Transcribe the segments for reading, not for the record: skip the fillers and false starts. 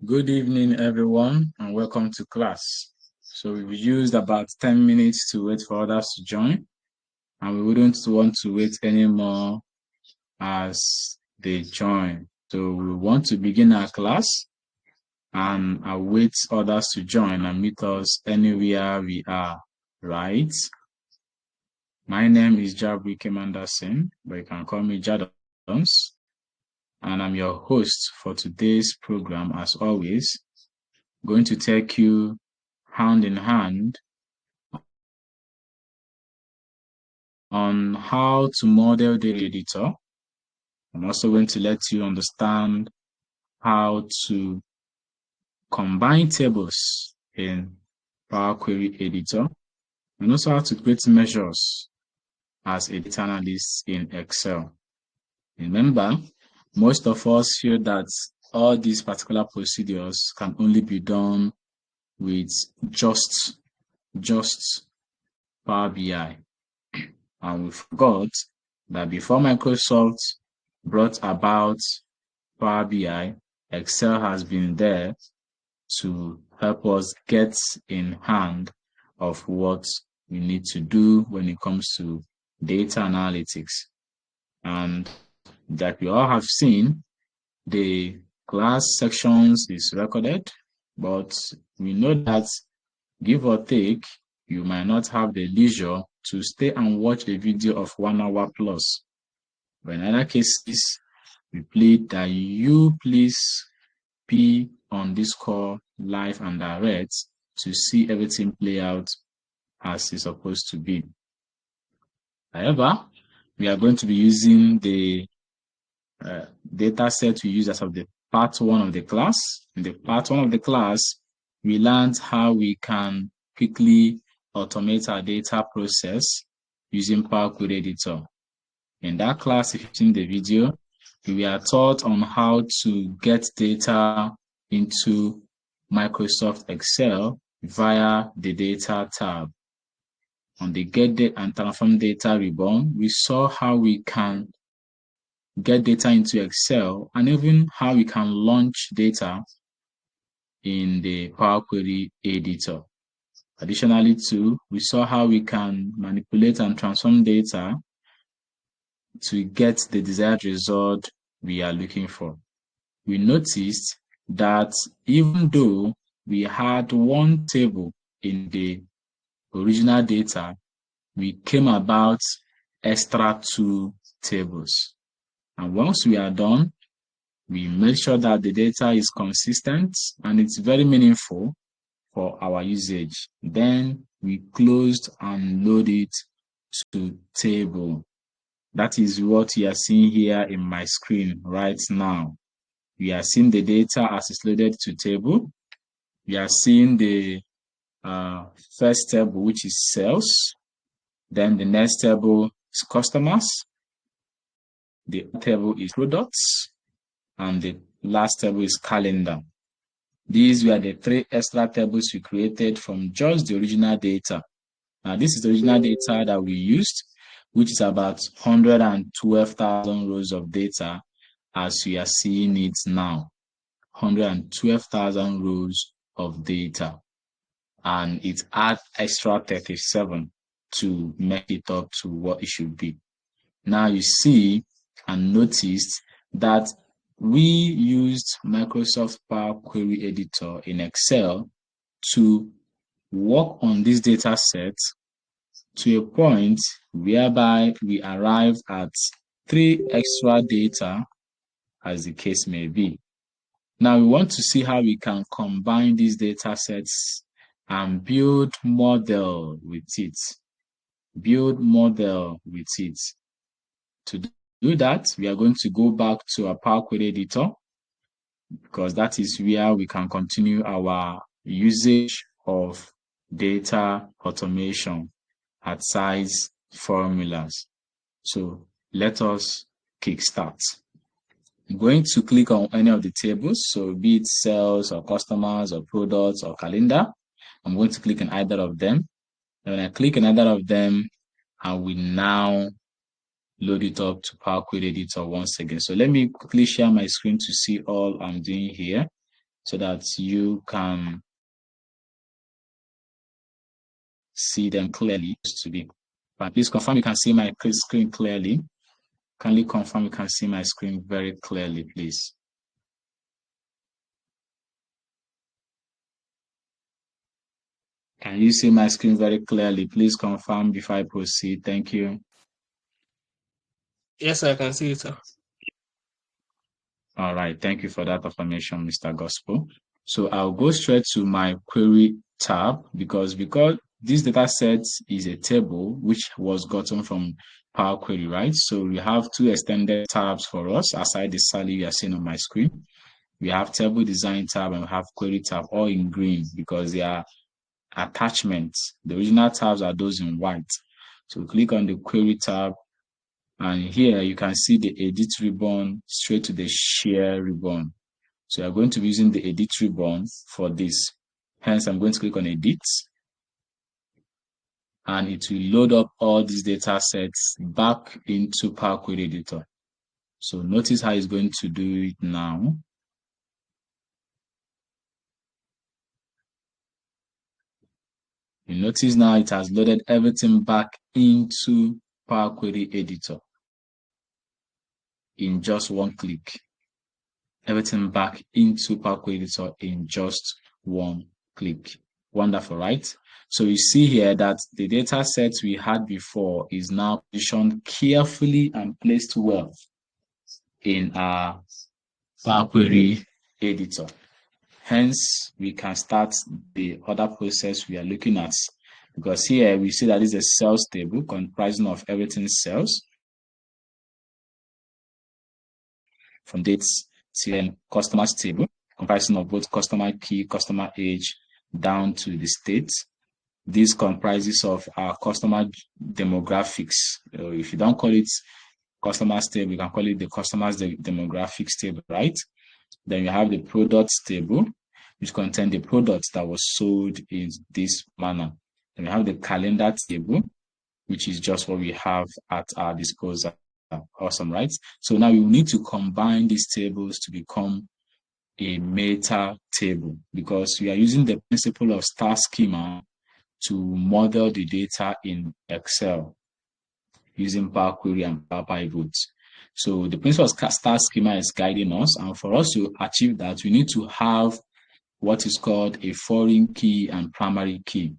Good evening, everyone, and welcome to class. So we've used about 10 minutes to wait for others to join, and we wouldn't want to wait anymore as they join. So we want to begin our class and await others to join and meet us anywhere we are, right? My name is Jahbuikem Anderson, but you can call me Jadons, and I'm your host for today's program, as always. Going to take you hand in hand on how to model the editor. I'm also going to let you understand how to combine tables in Power Query Editor, and also how to create measures as a data analyst in Excel. Remember, most of us feel that all these particular procedures can only be done with just Power BI. And we forgot that before Microsoft brought about Power BI, Excel has been there to help us get in hand of what we need to do when it comes to data analytics. And that we all have seen, the class sections is recorded, but we know that give or take, you might not have the leisure to stay and watch a video of 1 hour plus. But in other cases, we plead that you please be on this call live and direct to see everything play out as it's supposed to be. However, we are going to be using the data set we use as of the part 1 of the class. In the part 1 of the class, we learned how we can quickly automate our data process using Power Query Editor. In that class, if you've seen the video, we are taught on how to get data into Microsoft Excel via the Data tab. On the Get and Transform Data ribbon, we saw how we can get data into Excel and even how we can launch data in the Power Query Editor. Additionally, too, we saw how we can manipulate and transform data to get the desired result we are looking for. We noticed that even though we had one table in the original data, we came about extra 2 tables. And once we are done, we make sure that the data is consistent and it's very meaningful for our usage. Then we closed and loaded to table. That is what you are seeing here in my screen right now. We are seeing the data as it's loaded to table. We are seeing the first table, which is sales. Then the next table is customers. The table is products. And the last table is calendar. These were the 3 extra tables we created from just the original data. Now, this is the original data that we used, which is about 112,000 rows of data as we are seeing it now. 112,000 rows of data. And it adds extra 37 to make it up to what it should be. Now you see and noticed that we used Microsoft Power Query Editor in Excel to work on this data set to a point whereby we arrived at 3 extra data, as the case may be. Now we want to see how we can combine these data sets and build model with it. To do that, we are going to go back to our Power Query Editor because that is where we can continue our usage of data automation at size formulas. So let us kickstart. I'm going to click on any of the tables, so be it sales or customers or products or calendar. I'm going to click on either of them. And when I click on either of them, I will now load it up to Power Query Editor once again. So let me quickly share my screen to see all I'm doing here. so that you can see them clearly to be. But please confirm you can see my screen clearly. Kindly confirm you can see my screen very clearly, please. Can you see my screen very clearly? Please confirm before I proceed. Thank you. Yes, I can see it, sir. All right. Thank you for that affirmation, Mr. Gospel. So I'll go straight to my query tab because this data set is a table which was gotten from Power Query, right? So we have two extended tabs for us aside the salary you are seeing on my screen. We have table design tab and we have query tab, all in green because they are attachments. The original tabs are those in white. So click on the query tab, and here you can see the edit ribbon straight to the share ribbon. So you're going to be using the edit ribbon for this. Hence, I'm going to click on edit, and it will load up all these data sets back into Power Query Editor. So notice how it's going to do it now. You notice now it has loaded everything back into Power Query Editor in just one click. Everything back into Power Query Editor in just one click. Wonderful, right? So you see here that the data set we had before is now positioned carefully and placed well in our Power Query Editor. Hence, we can start the other process we are looking at, because here we see that this is a sales table comprising of everything sales from dates to customers table comprising of both customer key, customer age, down to the state. This comprises of our customer demographics. If you don't call it customers table, you can call it the customers demographics table, right? Then you have the products table, which contain the products that was sold in this manner. Then we have the calendar table, which is just what we have at our disposal. Awesome, right? So now you need to combine these tables to become a meta table, because we are using the principle of star schema to model the data in Excel using Power Query and Power Pivot. So the principle of star schema is guiding us, and for us to achieve that, we need to have what is called a foreign key and primary key.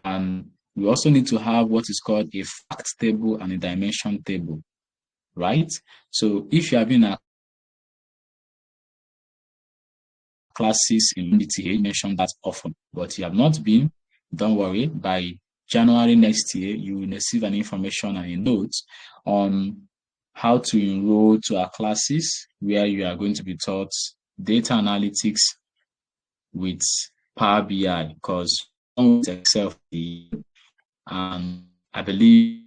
And we also need to have what is called a fact table and a dimension table, right? So if you have been a classes in Mdth, you mentioned that often, but you have not been, don't worry. By January next year, you will receive an information and a note on how to enroll to our classes, where you are going to be taught data analytics with Power BI, because with Excel, and I believe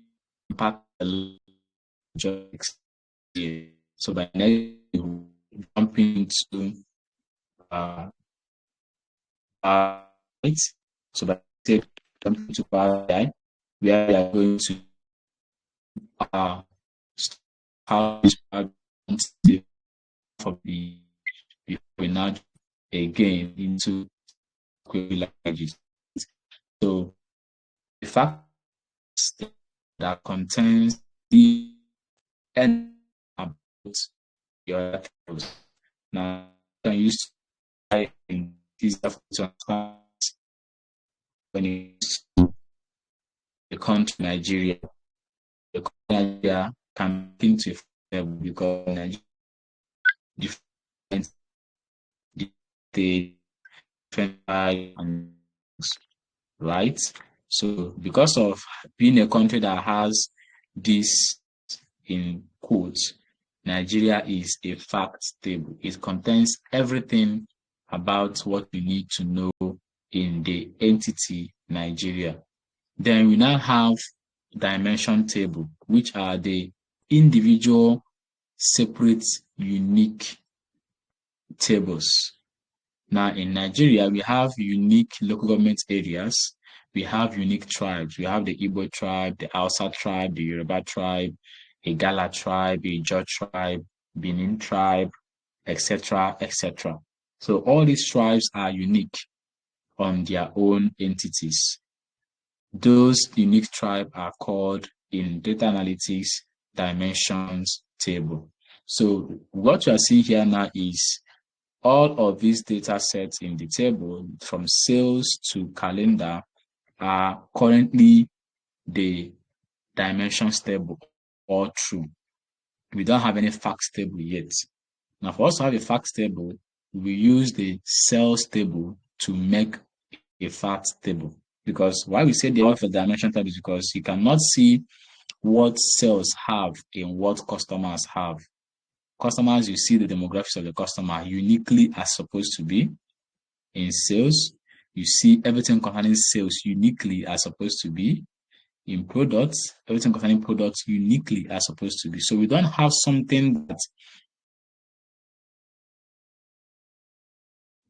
impact a lot. So by next, we'll jump into right. So by jump into Power BI, where we are going to how this for the we now again into query languages. So the fact that contains the end about your tables. Now you can use in this when it's the country Nigeria. The country Nigeria can think to because Nigeria different right? So because of being a country that has this in quotes, Nigeria is a fact table. It contains everything about what we need to know in the entity Nigeria. Then we now have dimension table, which are the individual, separate, unique tables. Now, in Nigeria, we have unique local government areas. We have unique tribes. We have the Igbo tribe, the Hausa tribe, the Yoruba tribe, a Gala tribe, a Ijaw tribe, Benin tribe, etc., etc. So all these tribes are unique on their own entities. Those unique tribes are called in data analytics dimensions table. So what you are seeing here now is all of these data sets in the table from sales to calendar are currently the dimensions table all true. We don't have any facts table yet. Now, for us to have a facts table, we use the sales table to make a facts table. Because why we say the all for dimension table is because you cannot see what sales have in what customers have. Customers, you see the demographics of the customer uniquely as supposed to be. In sales, you see everything concerning sales uniquely as supposed to be. In products, everything concerning products uniquely as supposed to be. So we don't have something that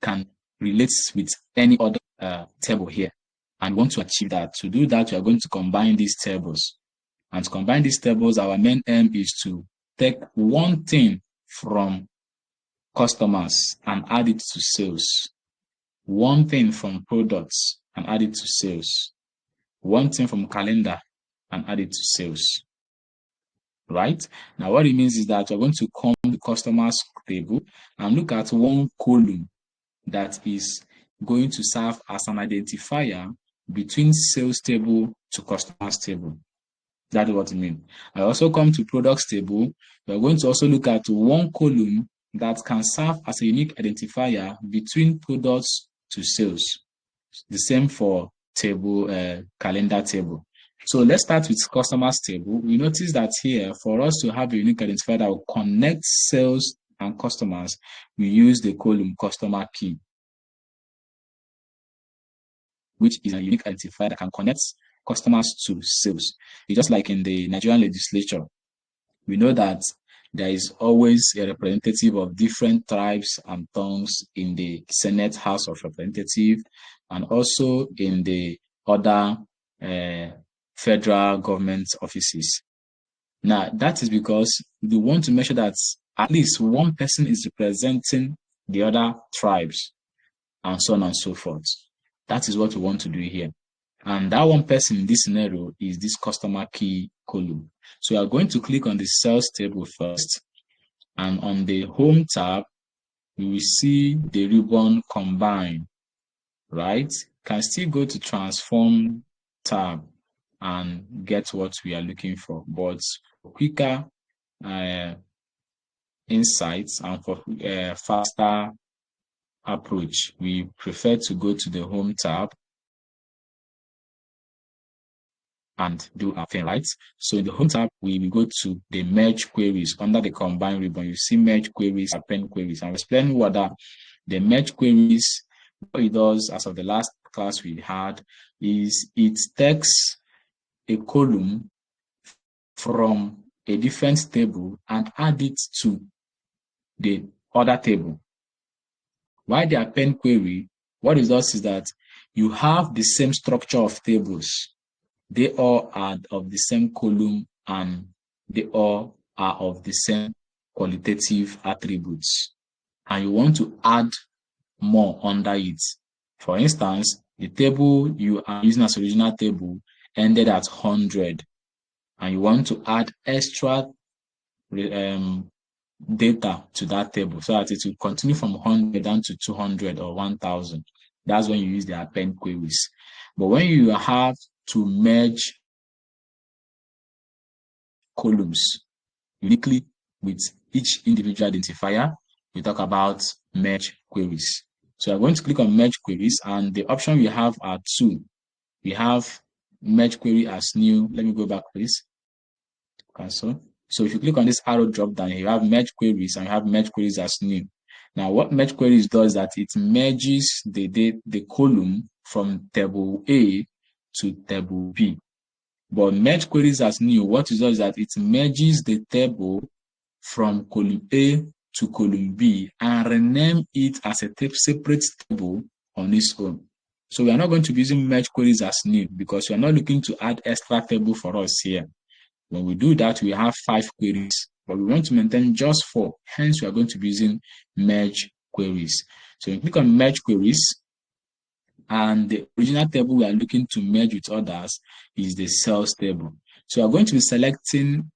can relate with any other table here. And we want to achieve that. To do that, we are going to combine these tables. And to combine these tables, our main aim is to take one thing from customers and add it to sales. One thing from products and add it to sales. One thing from calendar and add it to sales. Right? Now, what it means is that we're going to come to the customers table and look at one column that is going to serve as an identifier between sales table to customers table. That is what it means. I also come to products table. We're going to also look at one column that can serve as a unique identifier between products to sales. The same for table, calendar table. So let's start with customers table. We notice that here, for us to have a unique identifier that will connect sales and customers, we use the column customer key, which is a unique identifier that can connect customers to sales. It's just like in the Nigerian legislature. We know that there is always a representative of different tribes and tongues in the Senate House of Representatives and also in the other federal government offices. Now, that is because we want to make sure that at least one person is representing the other tribes and so on and so forth. That is what we want to do here. And that one person in this scenario is this customer key column. So we are going to click on the sales table first. And on the home tab, we will see the ribbon combine, right? Can still go to transform tab and get what we are looking for. But for quicker insights and for faster approach, we prefer to go to the home tab and do our thing, right? So in the home tab, we will go to the merge queries under the combine ribbon. You see merge queries, append queries, and explain what the merge queries, what it does as of the last class we had is it takes a column from a different table and add it to the other table. While the append query, what it does is that you have the same structure of tables. They all are of the same column and they all are of the same qualitative attributes. And you want to add more under it. For instance, the table you are using as original table ended at 100. And you want to add extra data to that table so that it will continue from 100 down to 200 or 1000. That's when you use the append queries. But when you have to merge columns uniquely with each individual identifier, we talk about merge queries. So I'm going to click on merge queries, and the option we have are two. We have merge query as new. Let me go back, please. Cancel. So if you click on this arrow drop down, you have merge queries and you have merge queries as new. Now, what merge queries does is that it merges the column from table A to table B. But merge queries as new, what it does is that it merges the table from column A to column B and rename it as a separate table on its own. So we are not going to be using merge queries as new because we are not looking to add extra table for us here. When we do that, we have 5 queries, but we want to maintain just 4. Hence, we are going to be using merge queries. So you click on merge queries, and the original table we are looking to merge with others is the sales table. So you're going to be selecting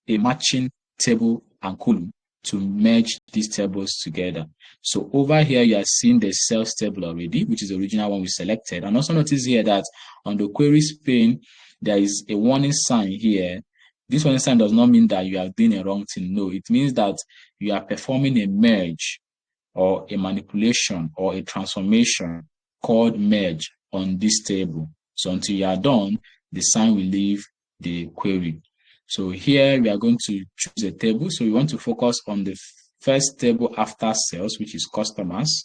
a matching table and column to merge these tables together. So over here, you are seeing the sales table already, which is the original one we selected. And also notice here that on the queries pane, there is a warning sign here. This warning sign does not mean that you are doing a wrong thing. No, it means that you are performing a merge or a manipulation or a transformation called merge on this table. So until you are done, the sign will leave the query. So here we are going to choose a table. So we want to focus on the first table after sales, which is customers.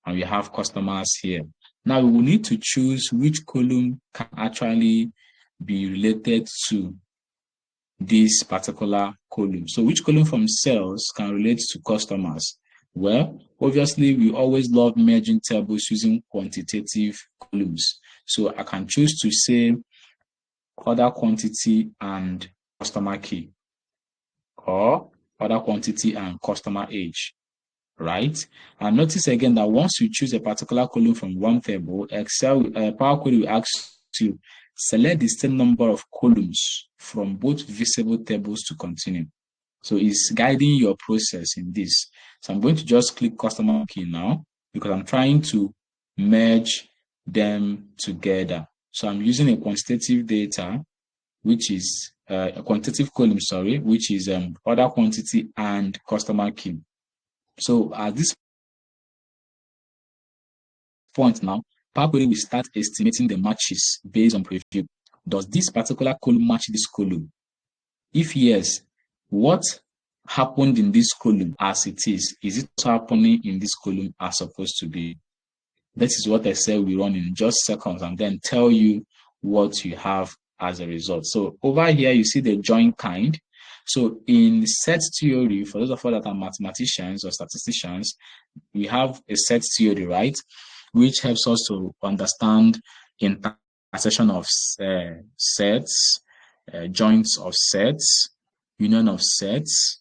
And we have customers here. Now we will need to choose which column can actually be related to this particular column. So which column from sales can relate to customers? Well, obviously, we always love merging tables using quantitative columns. So I can choose to say order quantity and customer key, or order quantity and customer age, right? And notice again that once you choose a particular column from one table, Power Query will ask you select the same number of columns from both visible tables to continue. So it's guiding your process in this. So I'm going to just click customer key now because I'm trying to merge them together. So I'm using a quantitative data, which is a quantitative column, which is order quantity and customer key. So at this point now, Power Query will start estimating the matches based on preview. Does this particular column match this column? If yes, what happened in this column as it is it happening in this column as supposed to be? This is what Excel will run in just seconds and then tell you what you have as a result. So over here, you see the join kind. So in set theory, for those of us that are mathematicians or statisticians, we have a set theory, right? Which helps us to understand intersection of sets, joints of sets, union of sets,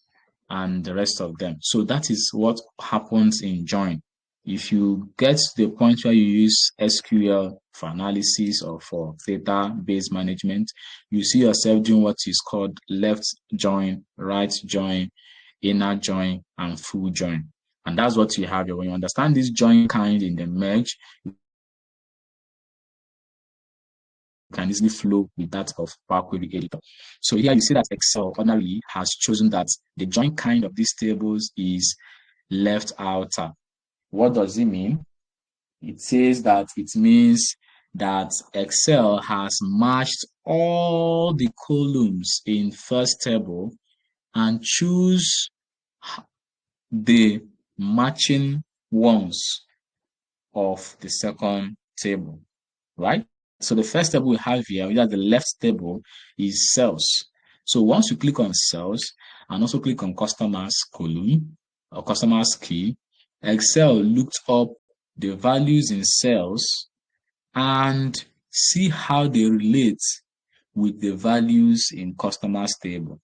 and the rest of them. So that is what happens in join. If you get to the point where you use SQL for analysis or for data-based management, you see yourself doing what is called left join, right join, inner join, and full join. And that's what you have here. When you understand this join kind in the merge, you can easily flow with that of Power Query Editor. So here you see that Excel ordinarily has chosen that the join kind of these tables is left outer. What does it mean? It says that it means that Excel has matched all the columns in first table and choose the matching ones of the second table, right? So the first table we have here, we have the left table, is sales. So once you click on sales and also click on customers column or customers key, Excel looked up the values in sales and see how they relate with the values in customers table.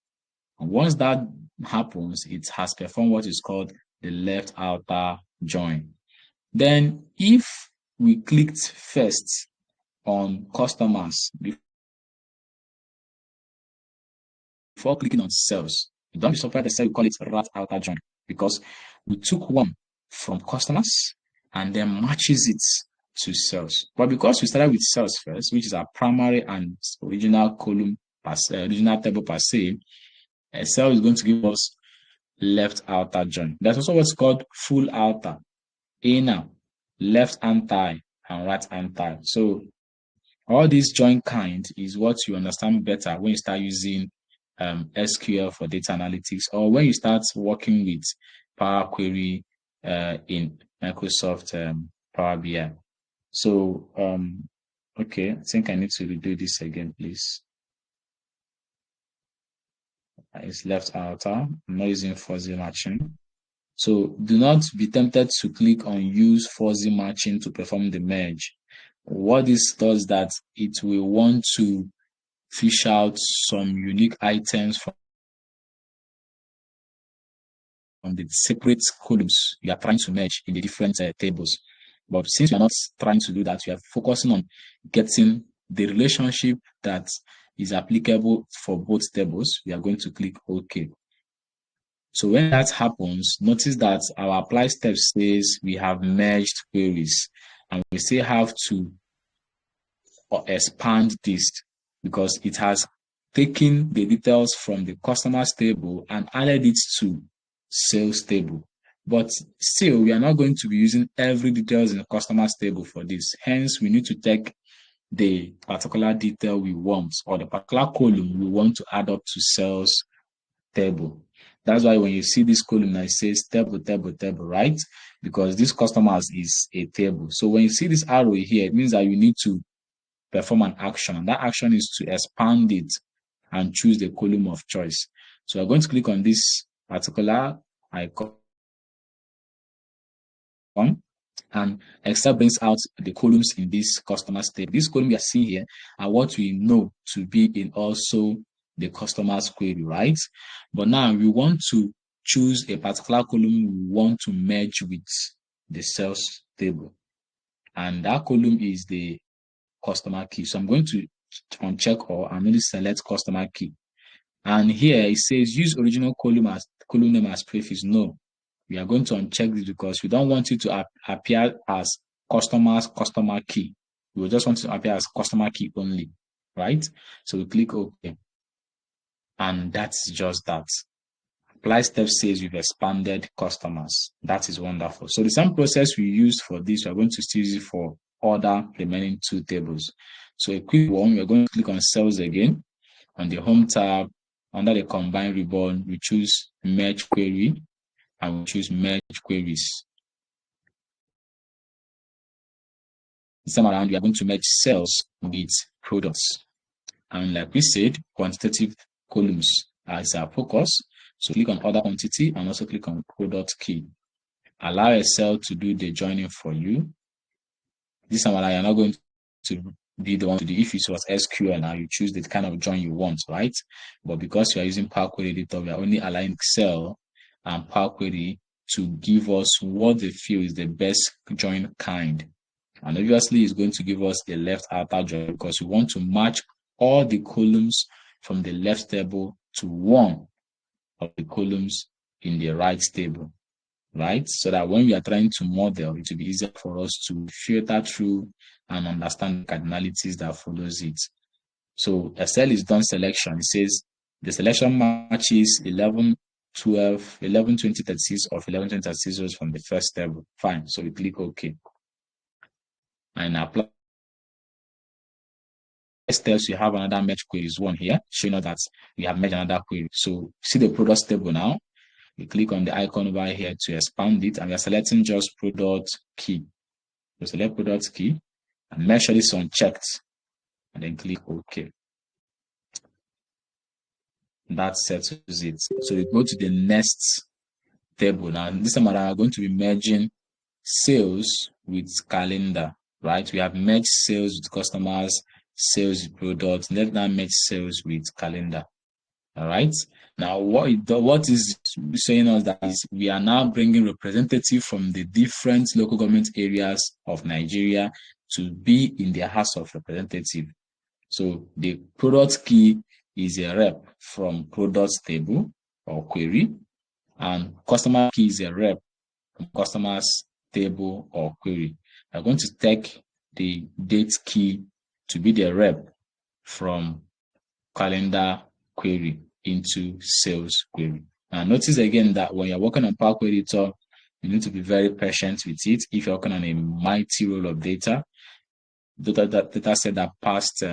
And once that happens, it has performed what is called the left outer join. Then if we clicked first on customers before clicking on sales, don't be surprised that we call it right outer join because we took one from customers and then matches it to sales. But because we started with sales first, which is our primary and original column, original table per se, Excel is going to give us left outer join. There's also what's called full outer, inner, left anti, and right anti. So all these join kind is what you understand better when you start using SQL for data analytics or when you start working with Power Query in Microsoft Power BI. So, okay, I think I need to redo this again, please. It's left outer. I'm not using fuzzy matching. So do not be tempted to click on use fuzzy matching to perform the merge. What this does that it will want to fish out some unique items from from the separate columns you are trying to merge in the different tables. But since we are not trying to do that, we are focusing on getting the relationship that is applicable for both tables. We are going to click OK. So when that happens, notice that our apply step says we have merged queries, and we still have to expand this because it has taken the details from the customers table and added it to sales table. But still, we are not going to be using every details in the customers table for this. Hence, we need to take the particular detail we want or the particular column we want to add up to sales table. That's why when you see this column that says table, right? Because this customers is a table. So when you see this arrow here, it means that you need to perform an action. And that action is to expand it and choose the column of choice. So we're going to click on this particular icon, and Excel brings out the columns in this customers table. This column we are seeing here are what we know to be in also the customer's query, right? But now we want to choose a particular column we want to merge with the sales table. And that column is the customer key. So I'm going to uncheck all and only select customer key. And here it says use original column name as prefix. No, we are going to uncheck this because we don't want it to appear as customer key. We just want it to appear as customer key only, right? So we click OK. And that's just that. Apply step says we've expanded customers. That is wonderful. So the same process we used for this, we're going to still use it for other remaining two tables. So a quick one, we're going to click on sales again. On the home tab, under the combine ribbon, we choose merge query and we choose merge queries. This time around, we are going to merge sales with products. And like we said, quantitative columns as our focus. So click on other quantity and also click on product key. Allow Excel to do the joining for you. This time around, you're not going to be the one to do. If it was SQL now, you choose the kind of join you want, right? But because you are using Power Query Editor, we are only allowing Excel and Power Query to give us what they feel is the best join kind. And obviously, it's going to give us a left outer join because we want to match all the columns from the left table to one of the columns in the right table, right? So that when we are trying to model, it will be easier for us to filter through and understand the cardinalities that follows it. So Excel is done selection. It says the selection matches 11, 12, 11, 20, 36 of 11, 20, 36 from the first table. Fine. So we click OK. And apply steps, we have another merge queries one here, showing us that we have merged another query. So see the products table now. We click on the icon over here to expand it, and we are selecting just product key. We select product key and make sure this is unchecked, and then click OK. That settles it. So we go to the next table. Now, this time around, we're going to be merging sales with calendar, right? We have merged sales with customers, sales with products. Let's now merge sales with calendar. All right. Now, what is saying us that is we are now bringing representative from the different local government areas of Nigeria to be in their House of Representative. So the product key is a rep from products table or query, and customer key is a rep from customers table or query. I'm going to take the date key to be the rep from calendar query into sales query. Now notice again that when you're working on Power Query Editor, you need to be very patient with it. If you're working on a mighty roll of data set that past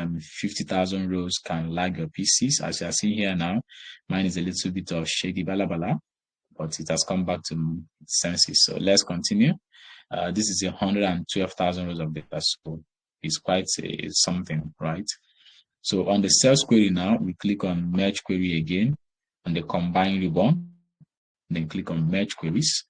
50,000 rows can lag your PCs. As you are seeing here now, mine is a little bit of shady balabala, but it has come back to senses. So let's continue. This is 112,000 rows of data, so it's quite something, right? So on the sales query now, we click on merge query again on the combine ribbon, then click on merge queries.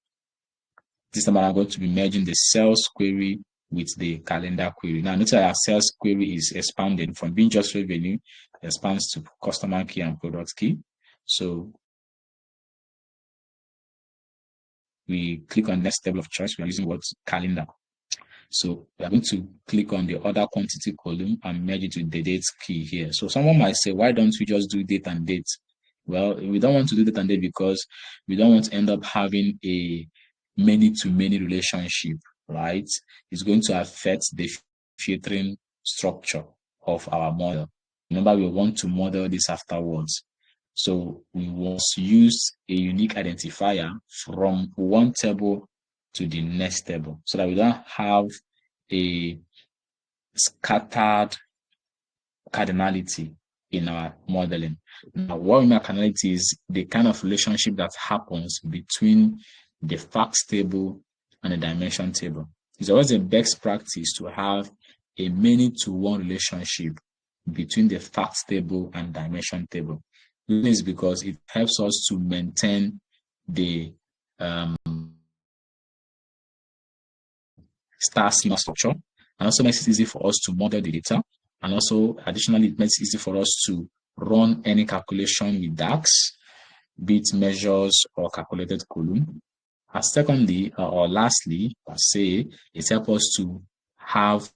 This time I'm going to be merging the sales query with the calendar query. Now notice our sales query is expanded from being just revenue, expands to customer key and product key. So we click on next table of choice. We are using what? Calendar. So we are going to click on the other quantity column and merge it with the date key here. So someone might say, why don't we just do date and date? Well, we don't want to do date and date because we don't want to end up having a many-to-many relationship, right? It's going to affect the filtering structure of our model. Remember, we want to model this afterwards. So we must use a unique identifier from one table to the next table so that we don't have a scattered cardinality in our modeling. Now, what we mean by cardinality is the kind of relationship that happens between the facts table and the dimension table. It's always a best practice to have a many-to-one relationship between the facts table and dimension table. This is because it helps us to maintain the star schema structure, and also makes it easy for us to model the data. And also, additionally, it makes it easy for us to run any calculation with DAX, be it measures or calculated column. And secondly, or lastly, per se, it helps us to have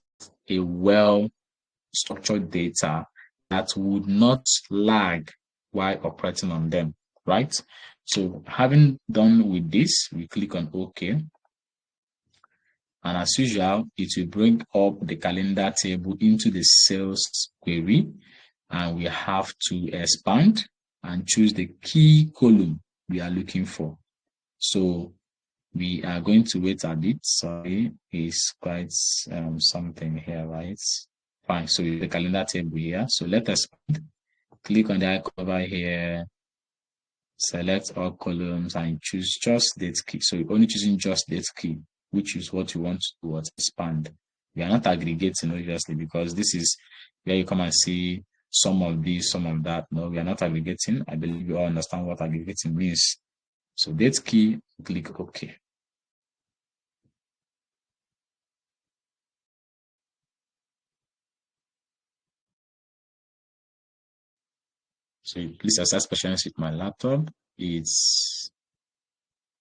a well-structured data that would not lag while operating on them, right? So having done with this, we click on OK. And as usual, it will bring up the calendar table into the sales query. And we have to expand and choose the key column we are looking for. So we are going to wait a bit. Sorry, it's quite something here, right? Fine. So the calendar table here. So let us click on the icon over here, select all columns and choose just date key. So you're only choosing just date key, which is what you want to expand. We are not aggregating, obviously, because this is where you come and see some of this, some of that. No, we are not aggregating. I believe you all understand what aggregating means. So date key, click OK. So please assess patience with my laptop. It's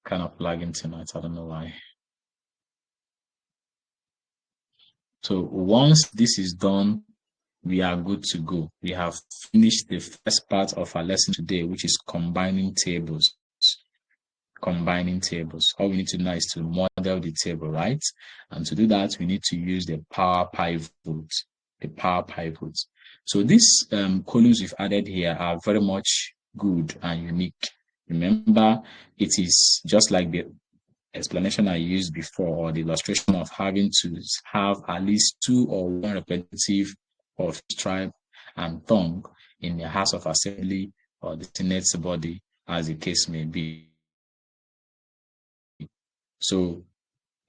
kind of lagging tonight. I don't know why. So once this is done, we are good to go. We have finished the first part of our lesson today, which is combining tables. Combining tables. All we need to know is to model the table, right? And to do that, we need to use the power pivot. The power pivot. So these columns we've added here are very much good and unique. Remember, it is just like the explanation I used before, or the illustration of having to have at least 2 or 1 representative of tribe and tongue in the House of Assembly or the Senate body, as the case may be. So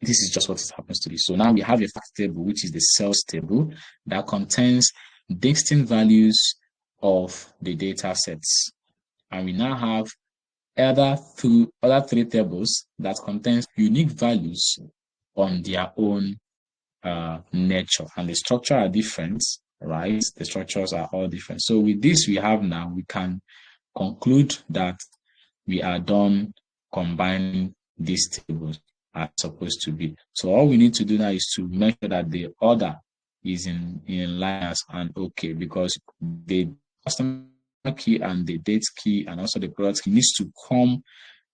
this is just what happens to this. So now we have a fact table, which is the sales table that contains distinct values of the data sets. And we now have other 3 tables that contains unique values on their own nature. And the structure are different, right? The structures are all different. So with this we have now, we can conclude that we are done combining these tables as supposed to be. So all we need to do now is to make sure that the order is in line and okay, because the customer key and the date key and also the product key needs to come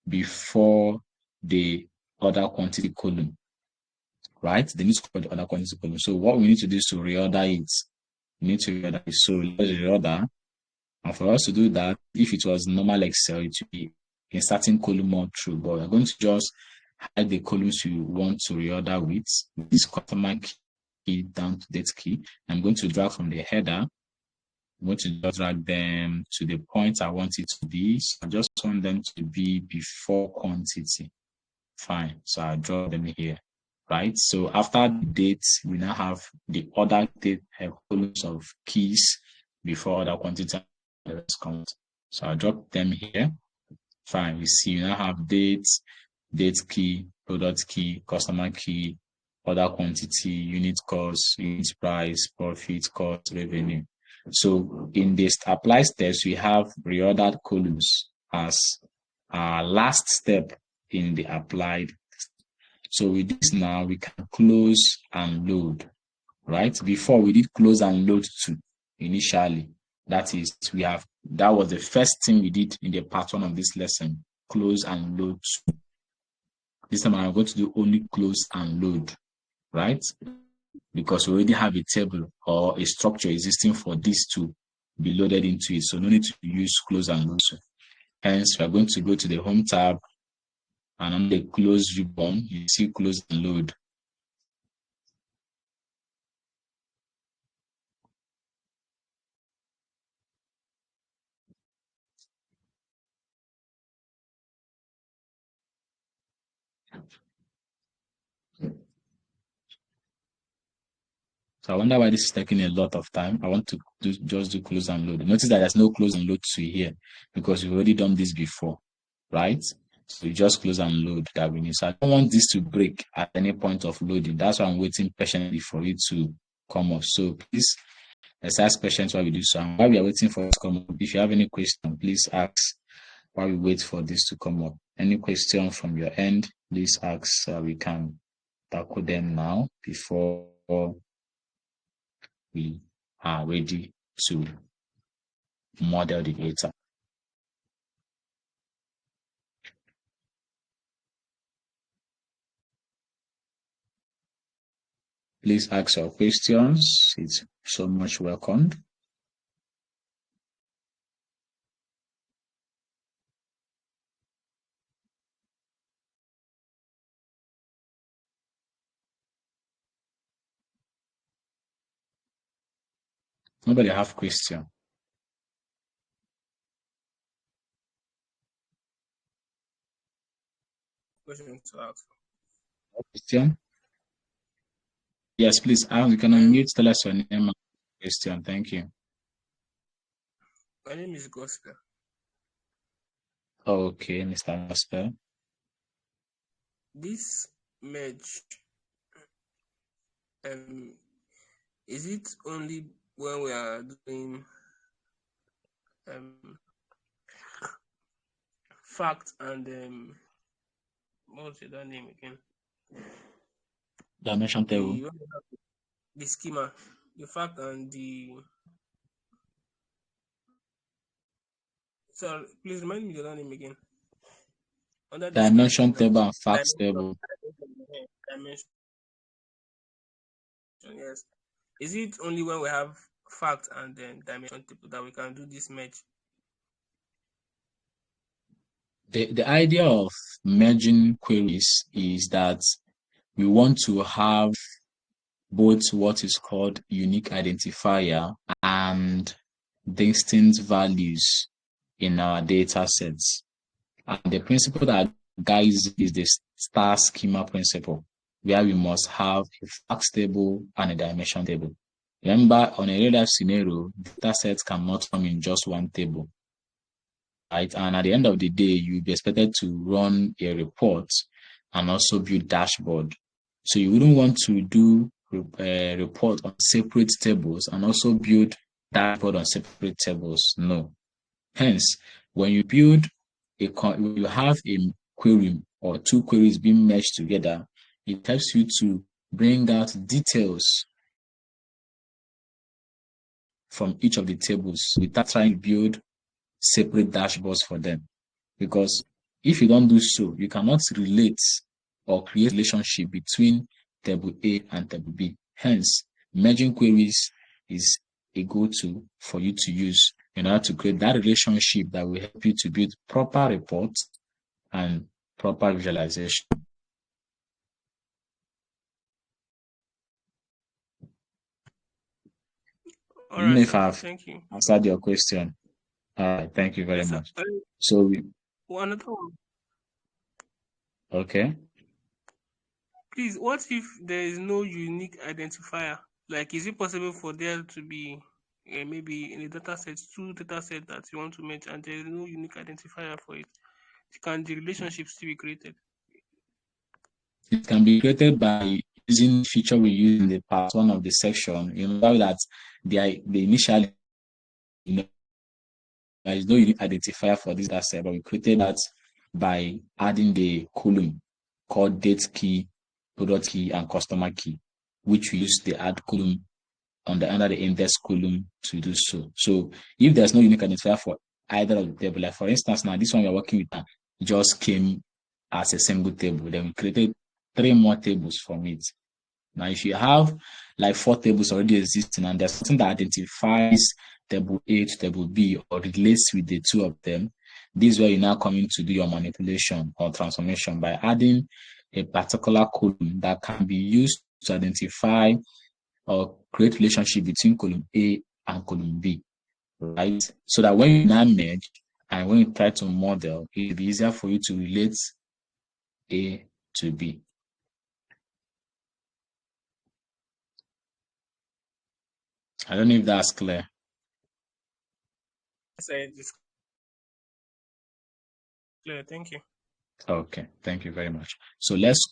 before the other quantity column, right? They need to come the other quantity column. So what we need to do is to reorder it. We need to reorder it. So let's reorder. And for us to do that, if it was normal Excel, it would be inserting column all through, but we're going to just hide the columns you want to reorder with this customer key down to date key. I'm going to drag from the header. I'm going to just drag them to the point I want it to be. So I just want them to be before quantity. Fine. So I draw them here, right? So after the dates, we now have the other date columns of keys before other quantity count. So I drop them here. Fine. We see you now have dates, date key, product key, customer key, other quantity, unit cost, unit price, profit, cost, revenue. So in this apply steps, we have reordered columns as our last step in the applied. So with this now, we can close and load, right? Before we did close and load to initially. That was the first thing we did in the part 1 of this lesson, close and load to. This time I'm going to do only close and load, right? Because we already have a table or a structure existing for this to be loaded into it. So no need to use close and load to. Hence, we're going to go to the home tab, and on the close ribbon, you see close and load. So I wonder why this is taking a lot of time. I want to just do close and load. Notice that there's no close and load to here because we've already done this before, right? So you just close and load that we need. So I don't want this to break at any point of loading. That's why I'm waiting patiently for it to come up. So please exercise patience while we do so. And while we are waiting for it to come up, if you have any question, please ask while we wait for this to come up. Any question from your end, please ask. We can tackle them now before we are ready to model the data. Please ask your questions. It's so much welcomed. Nobody have question. Question to ask. Question? Yes, please. You can unmute. Tell us your name and question. Thank you. My name is Gospel. Okay, Mr. Gospel. This merge, is it only when we are doing fact and what's that name again? Dimension table. The schema, the fact and the. So please remind me the name again. Under the Dimension table and fact table. Dimension. Yes. Is it only when we have fact and then dimension table that we can do this merge? The idea of merging queries is that we want to have both what is called unique identifier and distinct values in our data sets. And the principle that guides is the star schema principle, where we must have a fact table and a dimension table. Remember, on a real-life scenario, data sets cannot come in just one table, right? And at the end of the day, you'll be expected to run a report and also build dashboard. So you wouldn't want to do a report on separate tables and also build dashboard on separate tables. No. Hence, when you build when you have a query or two queries being merged together, it helps you to bring out details from each of the tables without trying to build separate dashboards for them. Because if you don't do so, you cannot relate or create a relationship between table A and table B. Hence, merging queries is a go-to for you to use in order to create that relationship that will help you to build proper reports and proper visualization. All right, If I've thank you. answered your question. All right, thank you very much. So another one. Okay. Please, what if there is no unique identifier? Like, is it possible for there to be maybe in a data set, two data sets that you want to merge, and there is no unique identifier for it? Can the relationship still be created? It can be created by using the feature we use in the part 1 of the section. You know that the initially, there is no unique identifier for this data set, but we created that by adding the column called date key, product key, and customer key, which we use the add column under the index column to do so. So if there's no unique identifier for either of the table, like for instance, now this one we're working with just came as a single table, then we created 3 more tables from it. Now, if you have like 4 tables already existing and there's something that identifies table A to table B or relates with the 2 of them, this is where you now come in to do your manipulation or transformation by adding a particular column that can be used to identify or create relationship between column A and column B, right? So that when you now merge and when you try to model, it will be easier for you to relate A to B. I don't know if that's clear. It's clear. Thank you. Okay, thank you very much. So let's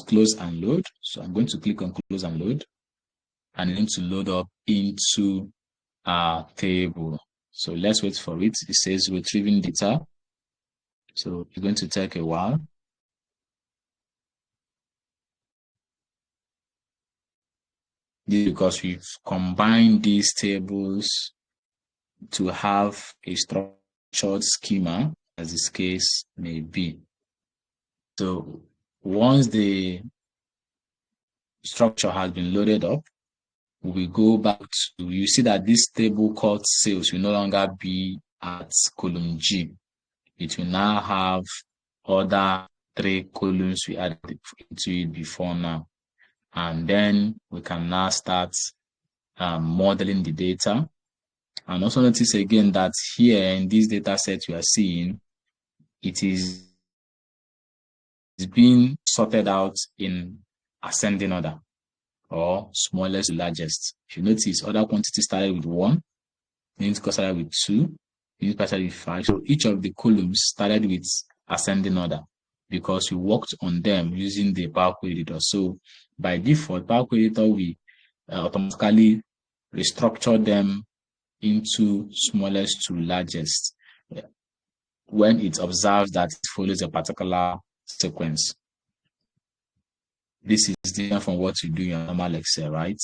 close and load. So I'm going to click on close and load, and I need to load up into our table. So let's wait for it. It says retrieving data. So it's going to take a while. This is because we've combined these tables to have a structured schema, as this case may be. So once the structure has been loaded up, we go back to, you see that this table called sales will no longer be at column G. It will now have other 3 columns we added into it before now. And then we can now start modeling the data. And also notice again that here in this data set we are seeing, it is being sorted out in ascending order or smallest to largest. If you notice, other quantities started with 1, unit cost started with 2, unit price started with 5. So each of the columns started with ascending order because we worked on them using the Power Query Editor. So by default, Power Query Editor, we automatically restructure them into smallest to largest when it observes that it follows a particular sequence. This is different from what you do in your normal Excel, right?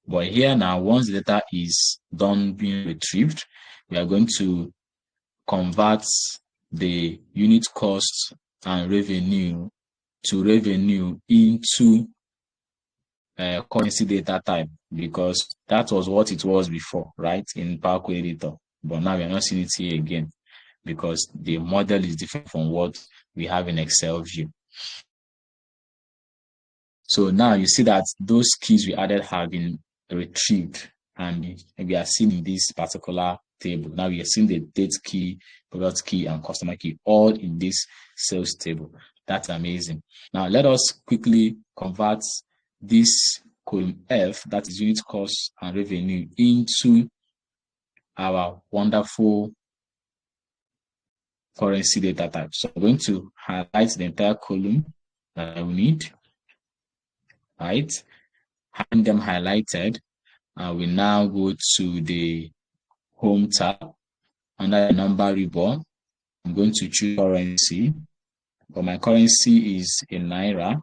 But here now, once the data is done being retrieved, we are going to convert the unit cost and revenue to revenue into currency data type, because that was what it was before, right, in Power Query Editor. But now we are not seeing it here again because the model is different from what we have in Excel view. So now you see that those keys we added have been retrieved and we are seeing this particular table. Now we are seeing the date key, product key, and customer key all in this sales table. That's amazing. Now let us quickly convert this column F, that is unit cost and revenue, into our wonderful currency data type. So I'm going to highlight the entire column that we need. Right, having them highlighted, we now go to the home tab under the number ribbon. I'm going to choose currency, but my currency is in Naira,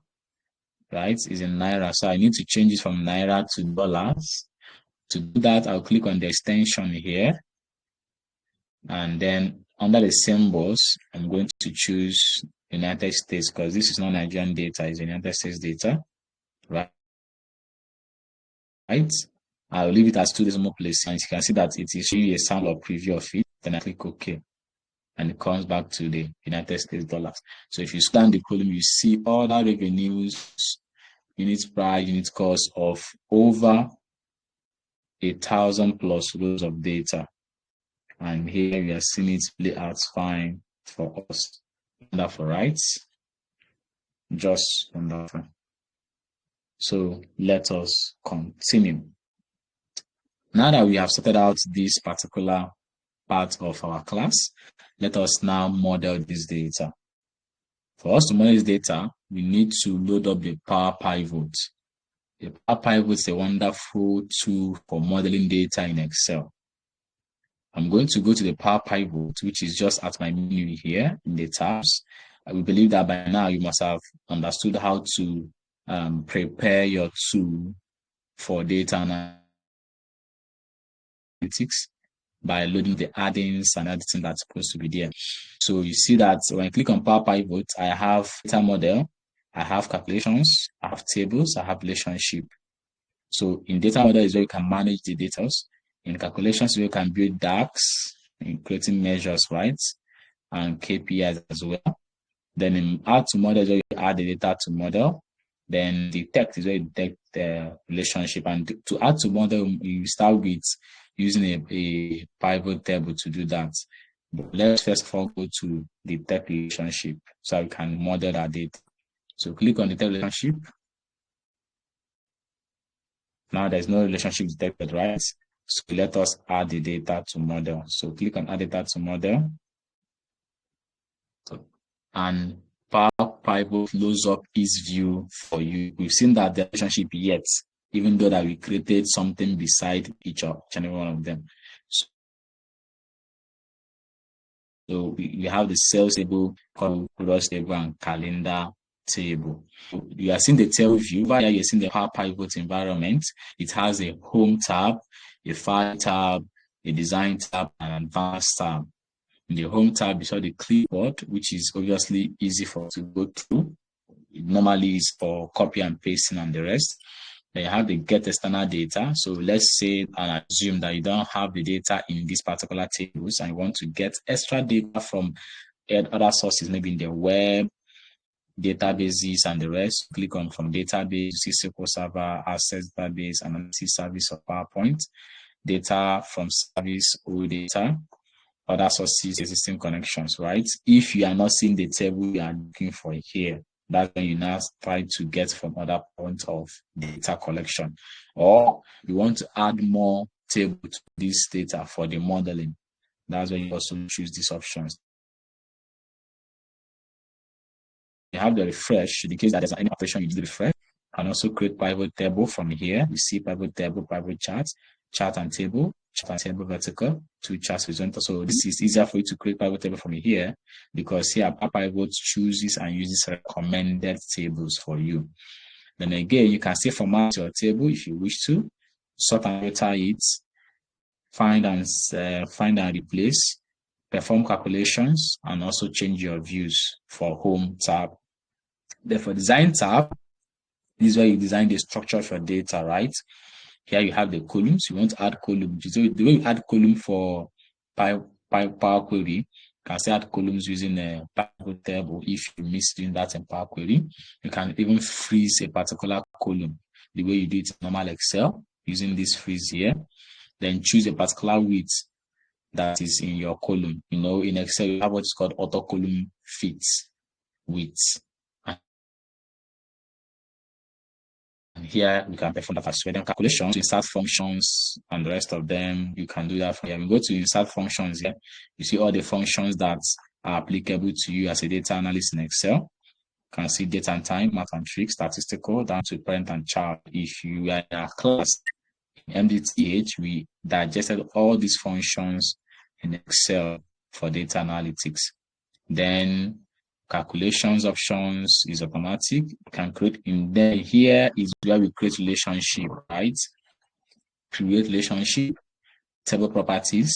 right? Is in Naira, so I need to change it from Naira to dollars. To do that, I'll click on the extension here, and then under the symbols, I'm going to choose United States because this is not Nigerian data; it's United States data, right? Right, I'll leave it as 2 decimal places, and you can see that it is showing you a sample or preview of it. Then I click OK, and it comes back to the United States dollars. So if you scan the column, you see all the revenues, unit price, unit cost of over 1,000 plus rows of data. And here we are seeing it play out fine for us. Wonderful, right? Just wonderful. So let us continue. Now that we have sorted out this particular part of our class, let us now model this data. For us to model this data, we need to load up the Power Pivot. The Power Pivot is a wonderful tool for modeling data in Excel. I'm going to go to the Power Pivot, which is just at my menu here in the tabs. We believe that by now you must have understood how to prepare your tool for data analytics by loading the add-ins and everything that's supposed to be there. So you see that when I click on Power Pivot, I have data model, I have calculations, I have tables, I have relationship. So in data model is where you can manage the data. In calculations, you can build DAX, in creating measures, right? And KPIs as well. Then in add to model is where you add the data to model. Then detect is where you detect the relationship. And to add to model, you start with using a pivot table to do that. But let's first of all go to detect relationship so we can model that data. So click on detect relationship. Now there's no relationship detected, right? So let us add the data to model. So click on add data to model. And Power Pivot loads up its view for you. We've seen that the relationship yet, even though that we created something beside each and every one of them. So we have the sales table, product table, and calendar table. You are seeing the table view. Here you're seeing the Power Pivot environment. It has a home tab, a file tab, a design tab, and advanced tab. In the home tab, you saw the clipboard, which is obviously easy for us to go through. It normally is for copy and pasting and the rest. Then you have the get external data. So let's say and assume that you don't have the data in these particular tables and you want to get extra data from other sources, maybe in the web, databases and the rest. Click on from database, you see SQL Server, Access Database, Analysis Service or PowerPoint. Data from service or data, other sources, existing connections, right? If you are not seeing the table you are looking for here, that's when you now try to get from other points of data collection. Or you want to add more table to this data for the modeling. That's when you also choose these options. You have the refresh, in case that there's any operation you do refresh, and also create pivot table from here. You see pivot table, pivot chart, chart and table vertical, two charts horizontal. So this is easier for you to create pivot table from here because here pivot chooses and uses recommended tables for you. Then again, you can still format your table if you wish to, sort and filter it, find and replace, perform calculations, and also change your views for home tab. Then for design tab, this is where you design the structure of your data, right? Here you have the columns. You want to add columns. So the way you add column for Power Query, you can still add columns using a pivot table. If you miss doing that in Power Query, you can even freeze a particular column the way you do it in normal Excel using this freeze here. Then choose a particular width that is in your column. You know, in Excel, you have what is called auto column fit width. And here we can perform that as well. Then calculations, insert functions, and the rest of them, you can do that from here. We go to insert functions here. You see all the functions that are applicable to you as a data analyst in Excel. You can see date and time, math and tricks, statistical, down to parent and child. If you are in a class in Mdth, we digested all these functions in Excel for data analytics. Then calculations options is automatic. You can create in there. Here is where we create relationship, right? Create relationship, table properties.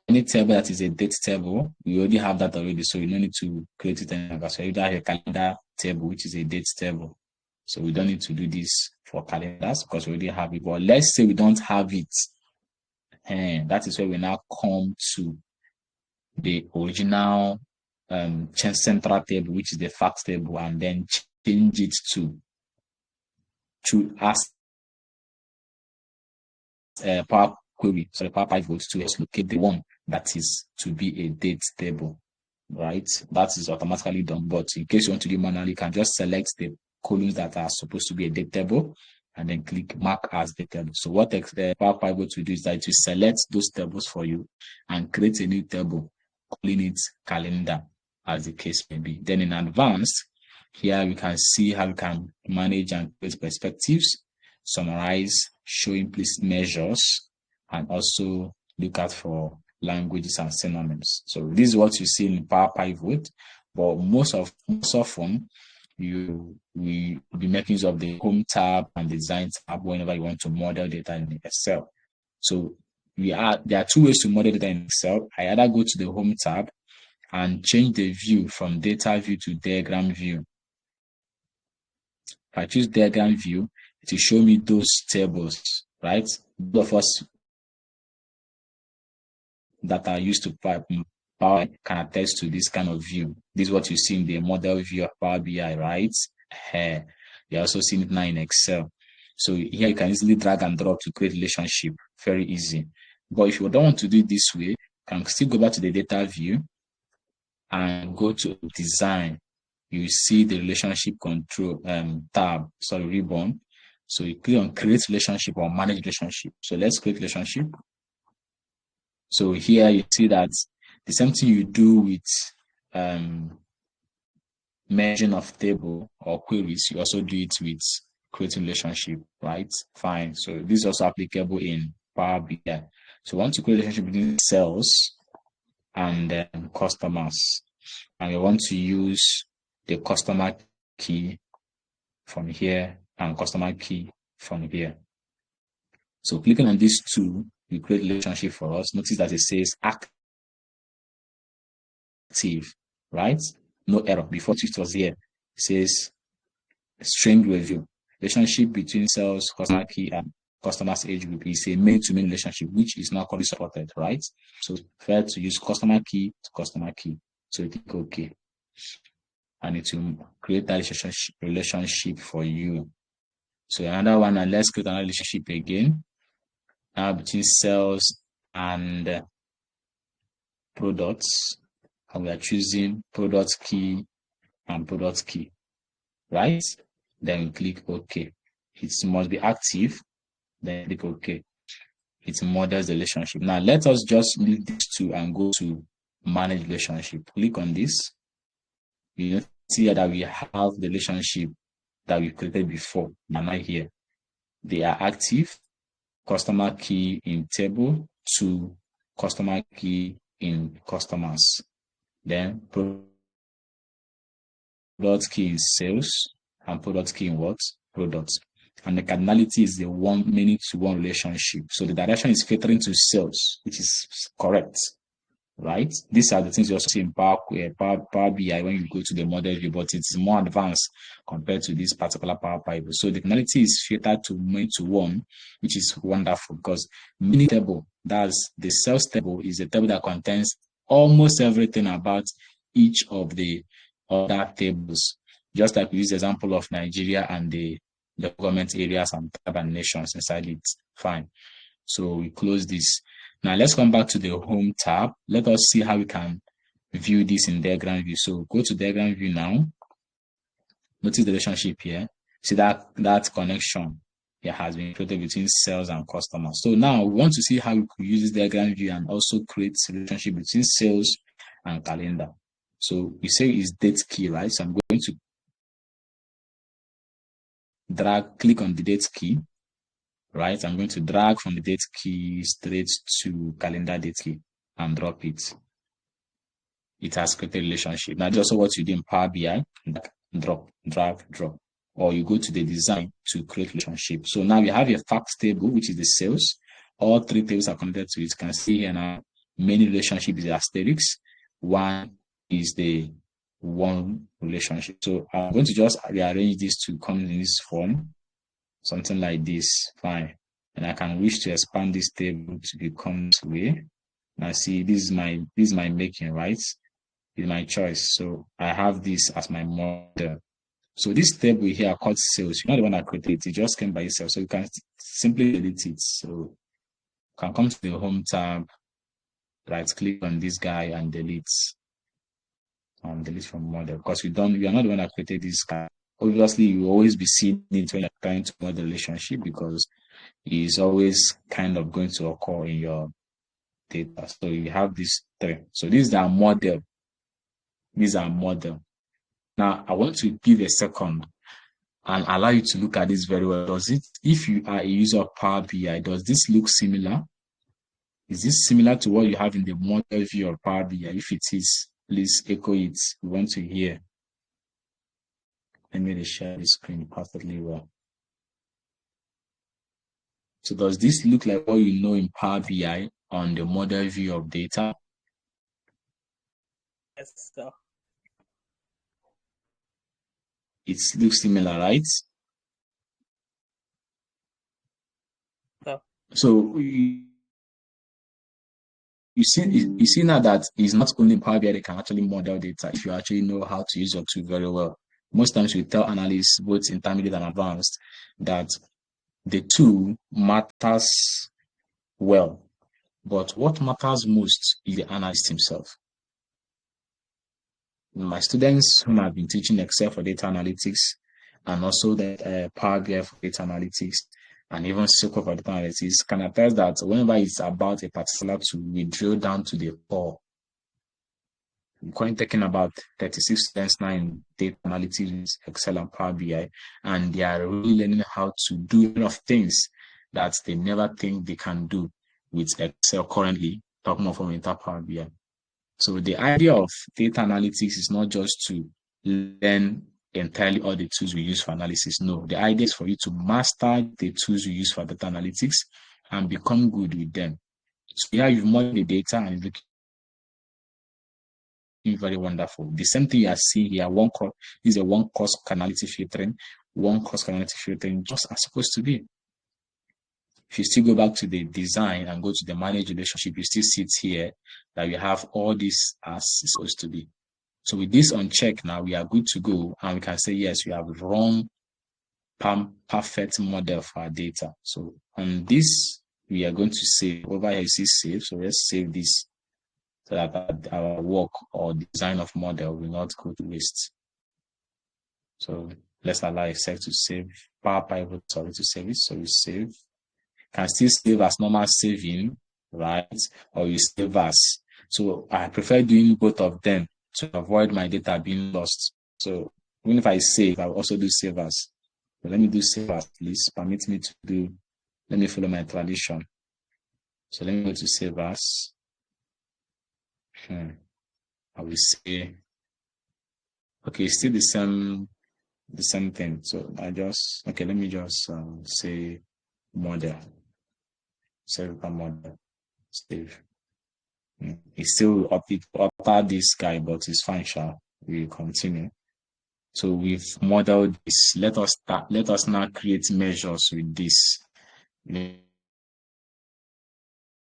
Any table that is a date table, we already have that already, so you don't need to create it anymore. So you have a calendar table, which is a date table. So we don't need to do this for calendars because we already have it. But let's say we don't have it. And that is where we now come to the original central table, which is the fact table, and then change it to ask Power Query, sorry, Power Pivot to locate the one that is to be a date table, right? That is automatically done. But in case you want to do manually, you can just select the columns that are supposed to be a date table and then click mark as date table. So what the Power Pivot will do is that it will select those tables for you and create a new table, calling it calendar, as the case may be. Then in advanced, here we can see how we can manage and create perspectives, summarize, show implicit measures, and also look out for languages and synonyms. So this is what you see in Power Pivot, but most often you will be making use of the Home tab and Design tab whenever you want to model data in Excel. So there are two ways to model data in Excel. I either go to the Home tab and change the view from data view to diagram view. If I choose diagram view, it will show me those tables, right? Both of us that are used to Power can attest to this kind of view. This is what you see in the model view of Power BI, right? Here. You're also seeing it now in Excel. So here you can easily drag and drop to create relationship. Very easy. But if you don't want to do it this way, you can still go back to the data view and go to design. You see the relationship control ribbon. So you click on create relationship or manage relationship. So let's create relationship. So here you see that the same thing you do with merging of table or queries, you also do it with creating relationship, right? Fine. So this is also applicable in Power BI. So we want to create a relationship between sales and customers. And we want to use the customer key from here and customer key from here. So clicking on these two, we create relationship for us. Notice that it says active, right? No error. Before it was here, it says string review. Relationship between sales, customer key, and customer's age group is a main-to-main relationship, which is not currently supported, right? So it's fair to use customer key to customer key. So you click OK. And it will create that relationship for you. So another one, and let's create another relationship again. Now between sales and products, and we are choosing product key and product key, right? Then click OK. It must be active. Then click OK. It models the relationship. Now let us just leave these two and go to manage relationship. Click on this. You see that we have the relationship that we created before. They are not here. They are active. Customer key in table to customer key in customers. Then product key in sales and product key in what? Products. And the cardinality is the one many to one relationship. So the direction is filtering to sales, which is correct, right? These are the things you also see in Power BI when you go to the model view, but it's more advanced compared to this particular Power Pivot. So the cardinality is filtered to many to one, which is wonderful because mini table, that's the sales table, is a table that contains almost everything about each of the other tables. Just like we use the example of Nigeria and the government areas and urban nations inside it. Fine. So we close this. Now let's come back to the Home tab. Let us see how we can view this in diagram view. So go to diagram view now. Notice the relationship here. See that connection here has been created between sales and customers. So now we want to see how we could use this diagram view and also create a relationship between sales and calendar. So we say is date key, right? So I'm going to click on the date key, right? I'm going to drag from the date key straight to calendar date key and drop it. It has created a relationship. Now, that's also what you do in Power BI, drag, drop. Or you go to the design to create relationship. So now we have a facts table, which is the sales. All three tables are connected to it. You can see here now, many relationships is asterisk. One is the one relationship. So I'm going to just rearrange this to come in this form, something like this. Fine. And I can wish to expand this table to become this way. Now see, this is my making, right? It's my choice. So I have this as my model. So this table here called sales, you're not the one that created it. It just came by itself. So you can simply delete it. So you can come to the Home tab, right click on this guy and delete. Delete from model, because we are not the one that created this guy. Obviously, you will always be seeing it when you're trying to model relationship because it's always kind of going to occur in your data. So you have these three. So these are model. These are model. Now I want to give a second and allow you to look at this very well. Does it, if you are a user of Power BI, does this look similar? Is this similar to what you have in the model view of Power BI? If it is, please echo it. We want to hear. Let me share the screen perfectly well. So does this look like what you know in Power BI on the model view of data? Yes, sir. It looks similar, right? Yeah. So you see now that it's not only Power BI that can actually model data if you actually know how to use your tool very well. Most times we tell analysts, both intermediate and advanced, that the tool matters well, but what matters most is the analyst himself. My students whom I've been teaching Excel for data analytics and also the Power BI for data analytics and even SQL for data analytics can attest that whenever it's about a particular tool, we drill down to the core. I'm currently talking about 36 students now in data analytics, Excel and Power BI, and they are really learning how to do a lot of things that they never think they can do with Excel currently, talking more from Power BI. So the idea of data analytics is not just to learn entirely all the tools we use for analysis. No, the idea is for you to master the tools we use for data analytics and become good with them. So yeah, you've modeled the data and it's looking very wonderful. The same thing you are seeing here, is a one cost cardinality filtering, just as supposed to be. If you still go back to the design and go to the manage relationship, you still see it here that you have all this as it's supposed to be. So with this on check now, we are good to go and we can say, yes, we have run perfect model for our data. So on this, we are going to save. Over here, you see save. So let's save this so that our work or design of model will not go to waste. So let's allow Excel to save, Power Pivot, to save it. So we save. Can still save as normal saving, right? Or you save as. So I prefer doing both of them to avoid my data being lost. So even if I save, I'll also do save as. So let me do save as, please. Permit me to do, let me follow my tradition. So let me go to save as. I will say, okay, still the same thing. So let me just say model. Save a model. Save. It's still alter this guy, but it's fine, shall we continue? So we've modeled this. Let us now create measures with this.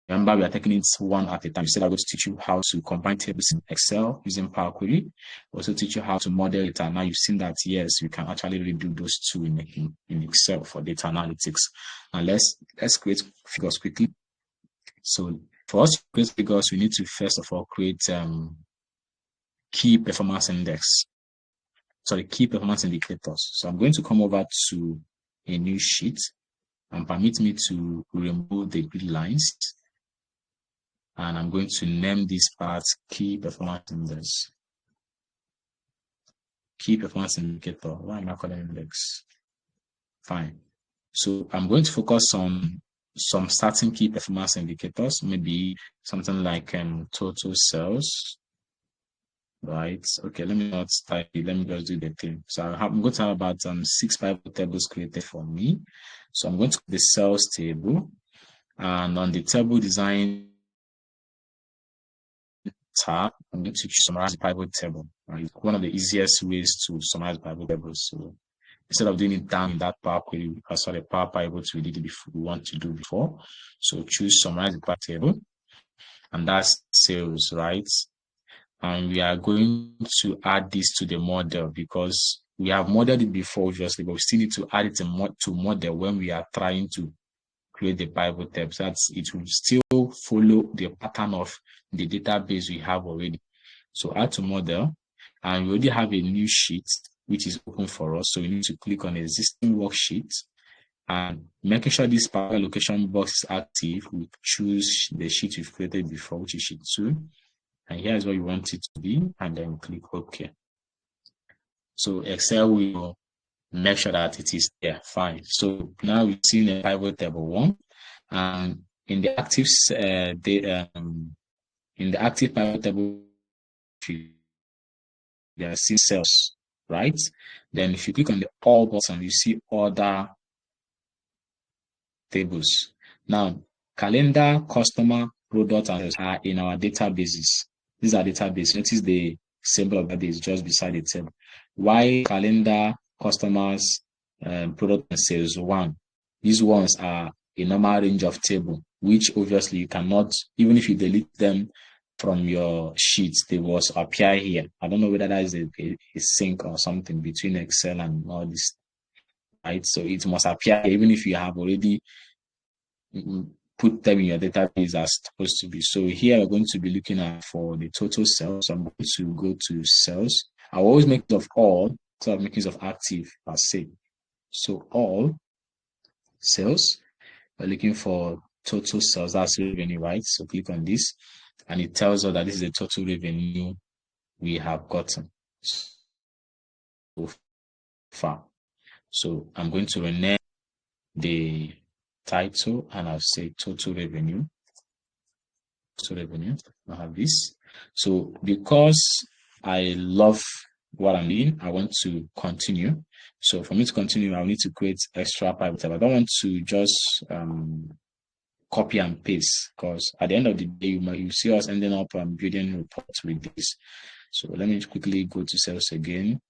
Remember, we are taking it one at a time. So I'm going to teach you how to combine tables in Excel using Power Query. Also teach you how to model it. And now you've seen that, yes, we can actually redo those two in Excel for data analytics. And let's create figures quickly. So for us to create figures, we need to first of all create key performance indicators. So I'm going to come over to a new sheet and permit me to remove the grid lines. And I'm going to name this part key performance index. Key performance indicator. Why am I calling index? Fine. So I'm going to focus on some certain key performance indicators, maybe something like total sales. Right. Okay, let me not type it. Let me just do the thing. So I'm going to have about 6 pivot tables created for me. So I'm going to the sales table, and on the table design tab, I'm going to summarize the pivot table. Right. One of the easiest ways to summarize pivot tables. So instead of doing it down in that Power Query, the Power Pivot we did before, we want to do before. So choose summarize the pivot table, and that's sales, right? And we are going to add this to the model because we have modeled it before, obviously, but we still need to add it to model when we are trying to create the pivot table. So that it will still follow the pattern of the database we have already. So add to model, and we already have a new sheet which is open for us. So we need to click on existing worksheet and making sure this power location box is active. We choose the sheet we've created before, which is sheet 2. And here's what you want it to be, and then click OK. So Excel will make sure that it is there. Fine. So now we've seen a pivot table 1, and in the active in the active pivot table, there are 6 cells, right? Then if you click on the all button, you see other tables. Now, calendar, customer, product, and sales are in our databases. These are databases. Notice the symbol of that is just beside the table. Why calendar, customers, product, and sales 1? These ones are a normal range of table, which obviously you cannot, even if you delete them from your sheets, they will appear here. I don't know whether that is a sync or something between Excel and all this, right? So it must appear even if you have already put them in your database as supposed to be. So here we're going to be looking at for the total sales. So I'm going to go to sales. I will always make it of all, so I'm making it of active per se. So all sales, we're looking for total sales, that's revenue, right? So click on this and it tells us that this is the total revenue we have gotten so far. So I'm going to rename the title and I'll say total revenue. Total revenue. I have this. So because I love what I'm doing, I want to continue. So for me to continue, I'll need to create extra pivot table. I don't want to just copy and paste, because at the end of the day, you see us ending up building reports with this. So let me quickly go to sales again.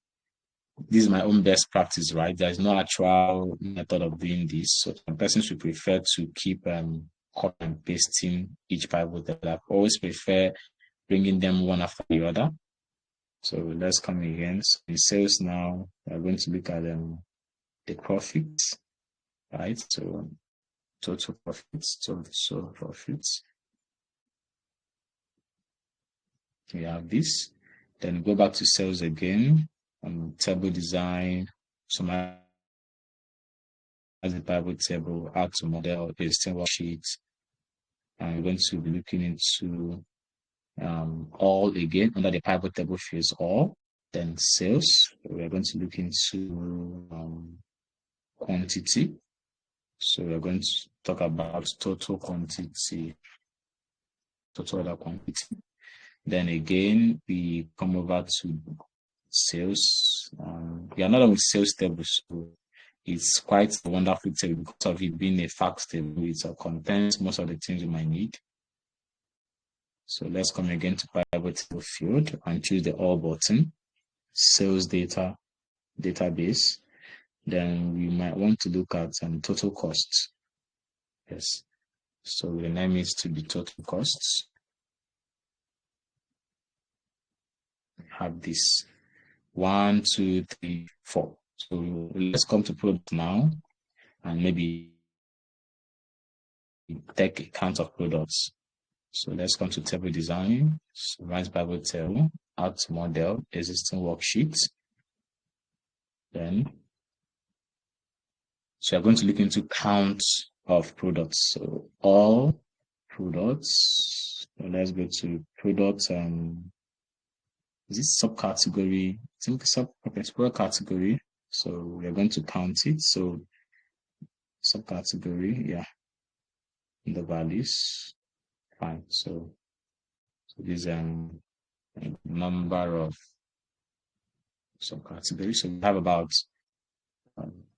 This is my own best practice, right? There's no actual method of doing this. So some persons would prefer to keep copy and pasting each pivot table. I always prefer bringing them one after the other. So let's come again. So in sales now, we're going to look at the profits, right? So total profits, total profits. We have this. Then go back to sales again. Table design, summarize the pivot table, add to model, existing worksheets. And we're going to be looking into all again under the pivot table fields all. Then sales, we're going to look into quantity. So we're going to talk about total quantity, total order quantity. Then again, we come over to sales. We are not done with sales tables, so it's quite a wonderful table because of it being a fact table. It contains most of the things you might need. So let's come again to pivot table field and choose the all button, sales data, database. Then we might want to look at total costs. Yes. So we name it to be total costs. Have this 1, 2, 3, 4. So let's come to product now and maybe take a count of products. So let's come to table design, summarize pivot table, add to model, existing worksheets. Then, so we're going to look into count of products. So all products. So let's go to product. Is this subcategory? I think product category. So we're going to count it. So subcategory, yeah. The values. Fine. So this number of subcategories. So we have about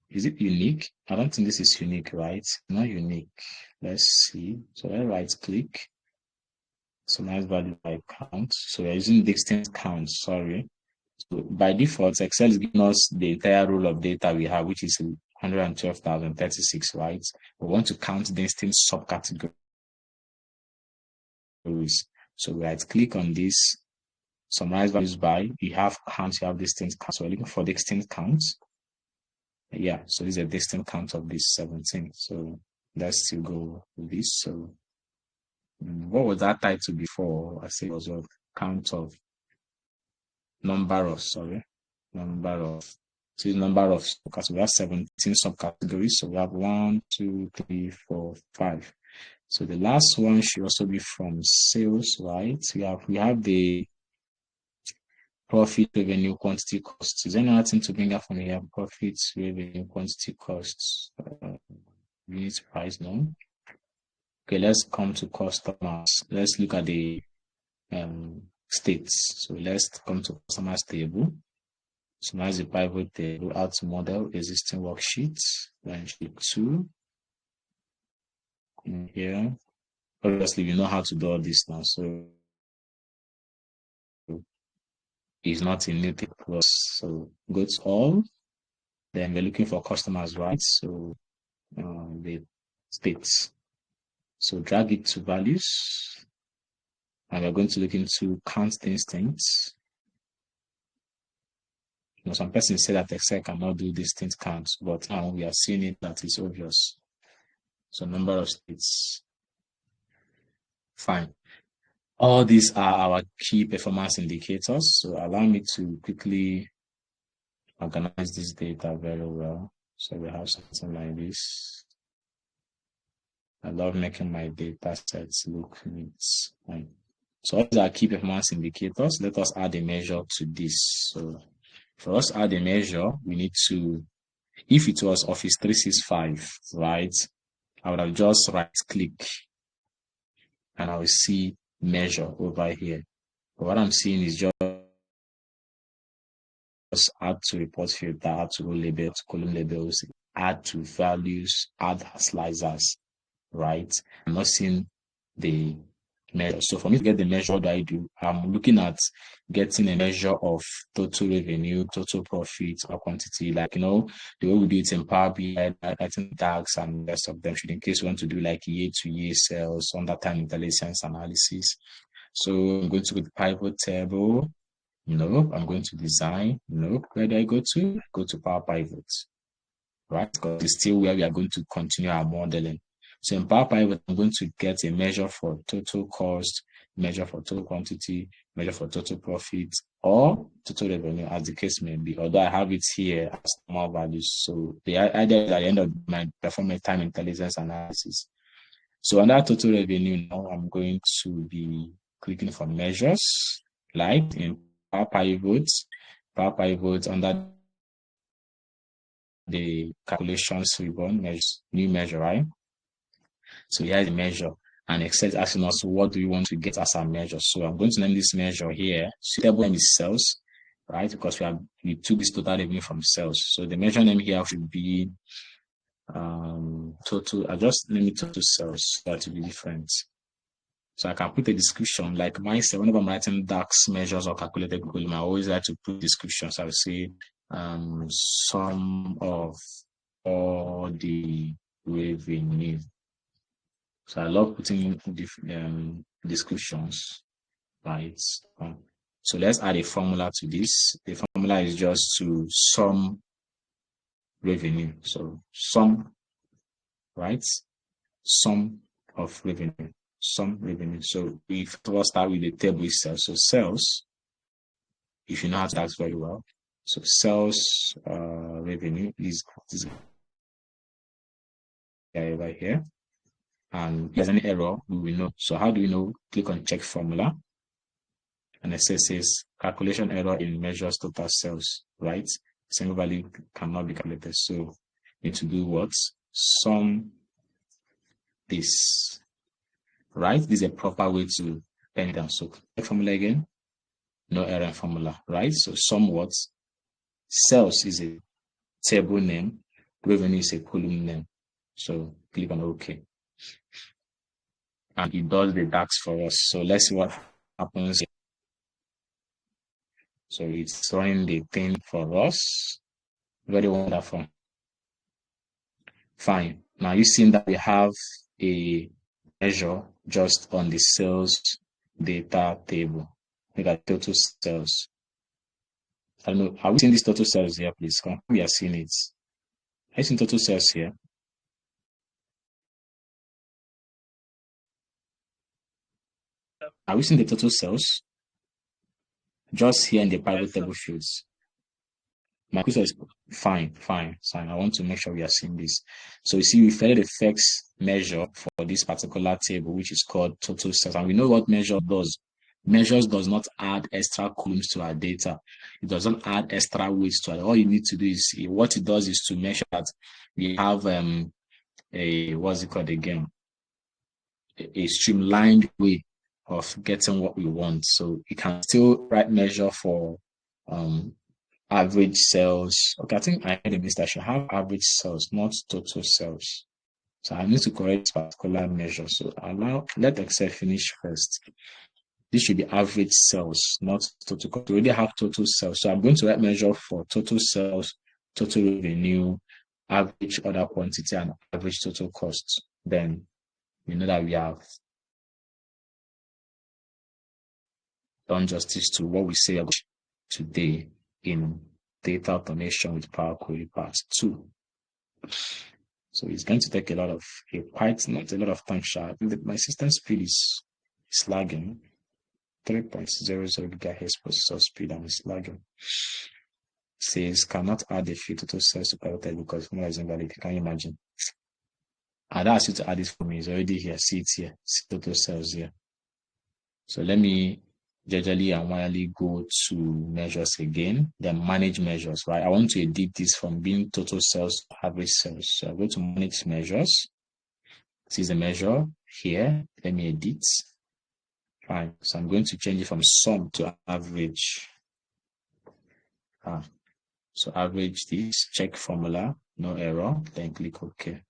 is it unique? I don't think this is unique, right? Not unique. Let's see. So I right click. Summarize value by count. So we're using distinct count, sorry. So by default, Excel is giving us the entire row of data we have, which is 112,036, right? We want to count distinct subcategories. So we right click on this, summarize values by, you have counts, you have distinct counts. So we're looking for distinct counts. Yeah, so this is a distinct count of this 17. So let's still go with this. So what was that title before? I say it was a count of number of subcategories. So we have 17 subcategories. So we have 1, 2, 3, 4, 5. So the last one should also be from sales, right? We have the profit, revenue, quantity, costs. Is there anything to bring up from here? Profits, revenue, quantity, costs, unit price, no? Okay, let's come to customers. Let's look at the states. So let's come to customers table. So now is the pivot table, add to model existing worksheets, then sheet 2. In here, obviously we know how to do all this now, so it's not in Mdth plus. So go to all, then we're looking for customers, right? So the states. So drag it to values, and we're going to look into count instincts. You know, some persons say that Excel cannot do distinct counts, but now we are seeing it that it's obvious. So number of states. Fine. All these are our key performance indicators. So allow me to quickly organize this data very well. So we have something like this. I love making my data sets look neat. Fine. So these are key performance indicators. Let us add a measure to this. So for us to add a measure, we need to, if it was Office 365, right, I would have just right click and I will see measure over here. But what I'm seeing is just add to report filter, add to row label, to column labels, add to values, add slicers, right? I'm not seeing the measure. So for me to get the measure, what do I do? I'm looking at getting a measure of total revenue, total profit, or quantity. Like, you know, the way we do it in Power BI, I think DAX and the rest of them should, in case you want to do like year-to-year sales, under time intelligence analysis. So I'm going to go to pivot table. No, I'm going to design. No, where do I go to? I go to Power Pivot, right? Because it's still where we are going to continue our modeling. So in Power Pivot, I'm going to get a measure for total cost, measure for total quantity, measure for total profit, or total revenue, as the case may be. Although I have it here as normal values. So the idea is at the end of my performance time intelligence analysis. So under total revenue, now I'm going to be clicking for measures, like in Power Pivot under the calculations ribbon, new measure, right? So here's the measure, and Excel is asking us what do we want to get as our measure. So I'm going to name this measure here. Suitable name is sales, right? Because we took this total revenue from sales. So the measure name here should be total. I just name it total sales, so that will be different. So I can put a description like myself. Whenever I'm writing DAX measures or calculated column, I always like to put descriptions. So I will say sum of all the revenue. So I love putting descriptions, right? So let's add a formula to this. The formula is just to sum revenue. So sum, right? Sum of revenue. Sum revenue. So we first start with the table itself. So sales, if you know how to ask very well. So sales revenue is this guy over here. And if there's any error, we will know. So how do we know? Click on check formula. And it says calculation error in measures total sales, right? Single value cannot be calculated. So need to do what? Sum this, right? This is a proper way to pen it down. So check formula again. No error in formula, right? So sum what? Sales is a table name. Revenue is a column name. So click on OK. And it does the DAX for us. So let's see what happens here. So it's running the thing for us. Very wonderful. Fine. Now you've seen that we have a measure just on the sales data table. Look at total sales. I don't know. Have we seen this total sales here, please? Come. We are seeing it. Have you seen total sales here? Are we seeing the total sales? Just here in the pivot table fields. My question is fine. I want to make sure we are seeing this. So you see, we created a flex measure for this particular table, which is called total sales. And we know what measure does. Measures does not add extra columns to our data. It doesn't add extra weights to it. All you need to do is, what it does is to measure that we have what's it called again? a streamlined way of getting what we want. So you can still write measure for average sales. Okay, I think I made a mistake. I should have average sales, not total sales. So I need to correct this particular measure. So let Excel finish first. This should be average sales, not total. We already have total sales. So I'm going to write measure for total sales, total revenue, average order quantity, and average total cost. Then we know that we have done justice to what we say about today in data automation with Power Query Part 2. So it's going to take not a lot of time. I think that my system speed is lagging. 3.00 gigahertz processor speed and it's lagging. Says cannot add a few total cells to private because formula is invalid. Can you imagine? And that's you to add it for me. It's already here. See it here. See total cells here. So let me gradually and wirely go to measures again, then manage measures, right? I want to edit this from being total cells to average cells. So I go to manage measures. This is a measure here. Let me edit. Fine. So I'm going to change it from sum to average. So average this, check formula, no error, then click OK.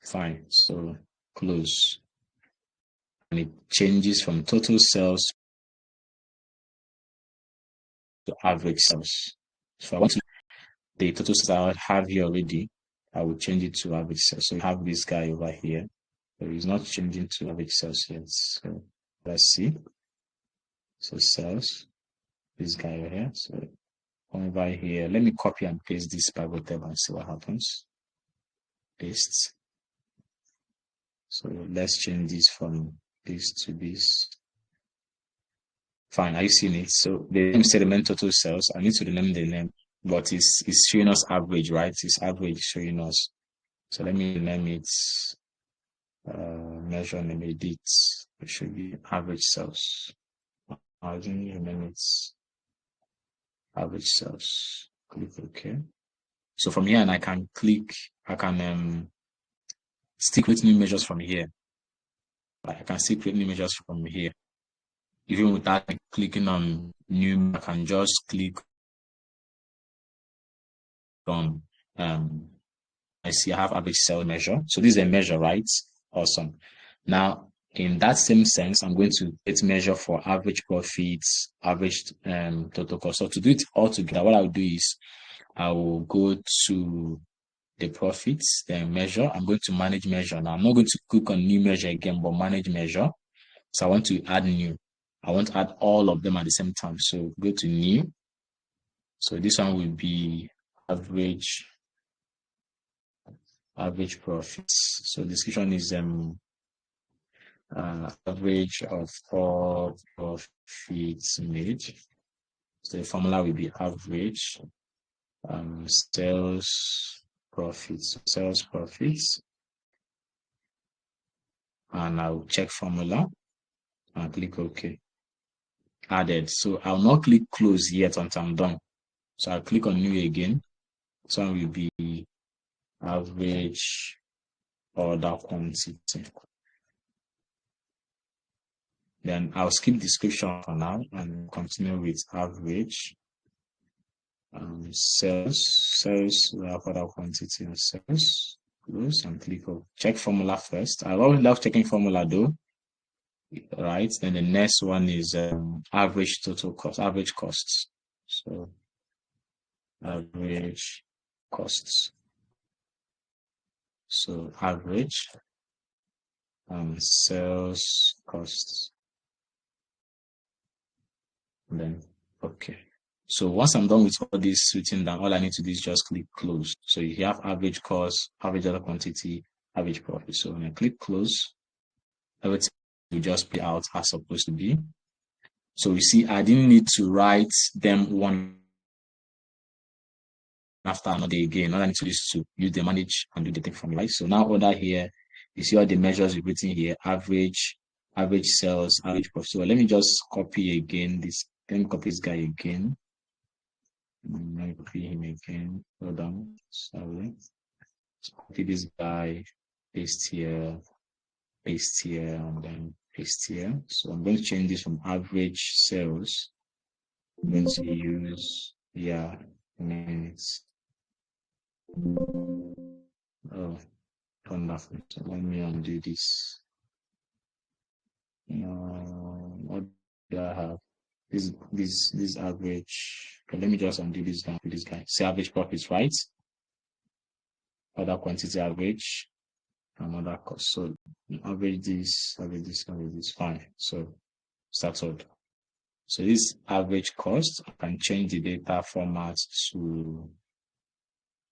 Fine. So close. And it changes from total cells to average cells. So I want to the total cells I have here already. I will change it to average cells. So you have this guy over here. But it's not changing to average cells yet. So let's see. So cells, this guy over here. So over here, let me copy and paste this pivot table and see what happens. Paste. So let's change this from this to this. Fine, are you seeing it? So the name said the main total cells. I need to rename the name, but it's showing us average, right? It's average showing us. So let me rename it measure name edit. It should be average cells. I'll rename it average cells. Click OK. So from here, and I can still create new measures from here. I can still create new measures from here. Even without clicking on new, I can just click on I see I have average cell measure. So this is a measure, right? Awesome. Now, in that same sense, I'm going to get measure for average profits, average total cost. So to do it all together, what I'll do is I will go to the profits, then measure. I'm going to manage measure. Now I'm not going to click on new measure again, but manage measure. So I want to add new. I want to add all of them at the same time. So go to new. So this one will be average profits. So description is average of all profits made. So the formula will be average sales profits, and I'll check formula and click OK. Added. So I'll not click close yet until I'm done. So I'll click on new again. So it will be average order quantity. Then I'll skip description for now and continue with average sales, we have order quantity and sales. Close and click on check formula first. I always love checking formula though. Right, then the next one is average total cost, average costs. So average costs. So average sales costs. And then okay. So once I'm done with all this written down, all I need to do is just click close. So you have average cost, average order quantity, average profit. So when I click close, everything will just be out as supposed to be. So you see, I didn't need to write them one after another again. All I need to do is to use the manage and do the thing from right. So now order here, you see all the measures we've written here, average sales, average profit. So let me just copy again this. Let me copy this guy again. Let me copy him again. Hold on. Sorry. Let's copy this guy, paste here. paste here, and then paste here. So I'm going to change this from average sales. I'm going to use, minutes. Oh, wonderful. So let me undo this. What do I have? This average. Okay, let me just undo this down with this guy. Say average profits, right? Other quantity average, another cost. So average this, fine. So started. So this average cost, I can change the data format to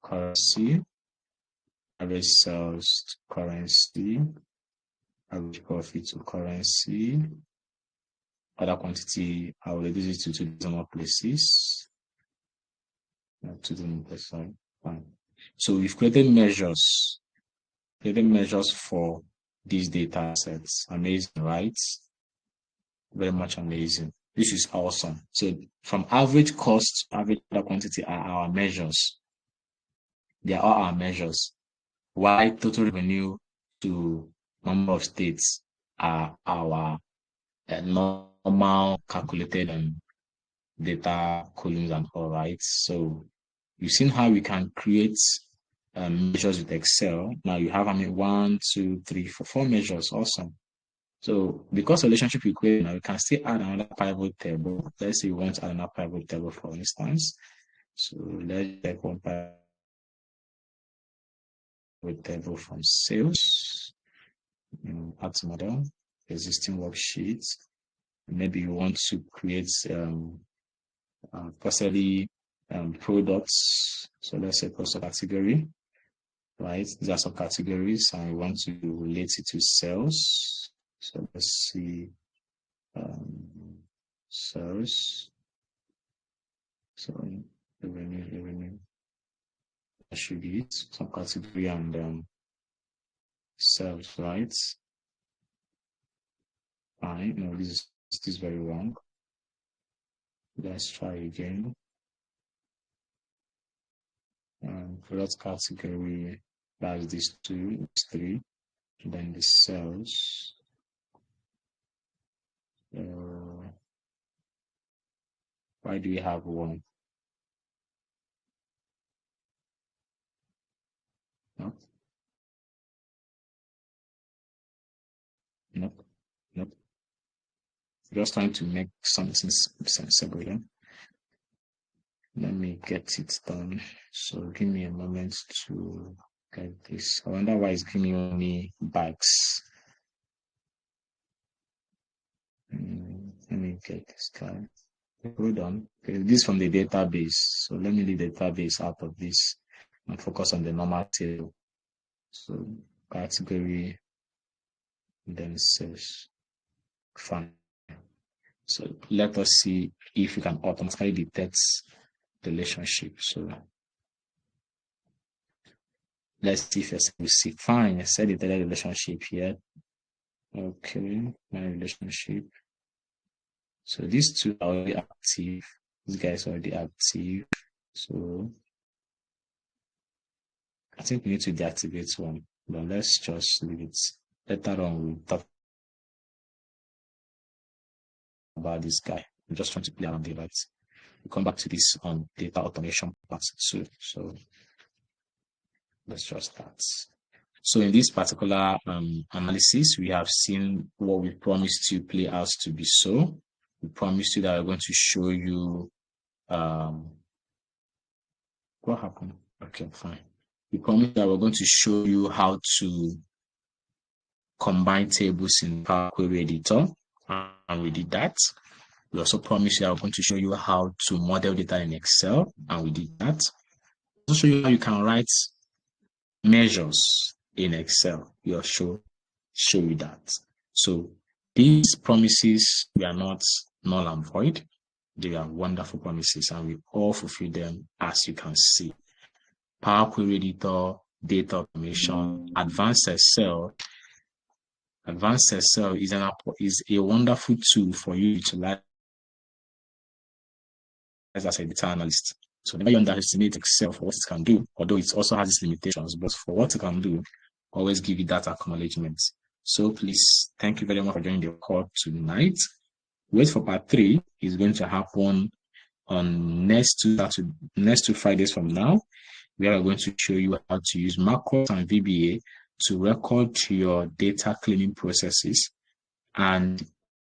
currency, average sales to currency, average profit to currency, other quantity, I will reduce it to 2 decimal places. 2 decimal places, fine. So we've created measures for these data sets. Amazing, right? Very much amazing. This is awesome. So from average cost, average order quantity are our measures. They are all our measures. Why total revenue to number of states are our normal calculated data columns and all, right? So you've seen how we can create measures with Excel. Now you have, 1, 2, 3, 4 measures. Awesome. So because relationship equation, now we can still add another pivot table. Let's say we want to add another pivot table, for instance. So let's check one pivot table from sales, add model, existing worksheet. Maybe you want to create possibly products. So let's say product category, right? These are subcategories, and we want to relate it to sales. So let's see, sales. So revenue. That should be it. Subcategory and sales, right? Fine. No, this is very wrong. Let's try again. Product category, that's these 2, 3. Then the sales. Why do we have 1? No. Nope. Just trying to make something sensible here. Let me get it done. So give me a moment to get this. I wonder why it's giving me bags. Let me get this guy. Hold on. Okay, this is from the database. So let me leave the database out of this and focus on the normal table. So category, then sales. Fine. So let us see if we can automatically detect the relationship. So let's see if we see. Fine, I said detect the relationship here. Okay, my relationship. So these 2 are already active. This guy is already active. So I think we need to deactivate one, but let's just leave it. Later on, we'll talk about this guy. I'm just trying to play around with it. We'll come back to this on data automation part 2. So let's just start. So in this particular analysis, we have seen what we promised to play out to be so. We promised you that we're going to show you what happened. Okay, fine. We promised that we're going to show you how to combine tables in Power Query Editor, and we did that. We also promised that we're going to show you how to model data in Excel, and we did that. We also show you how you can write measures in Excel. We'll show you that. So these promises, we are not null and void. They are wonderful promises, and we all fulfill them, as you can see. Power Query Editor, data automation, advanced Excel. Advanced Excel is a wonderful tool for you to utilize as a data analyst. So never underestimate Excel for what it can do, although it also has its limitations, but for what it can do, always give you that acknowledgement. So please, thank you very much for joining the call tonight. Wait for part 3. It's going to happen on next two Fridays from now. We are going to show you how to use macros and VBA to record your data cleaning processes and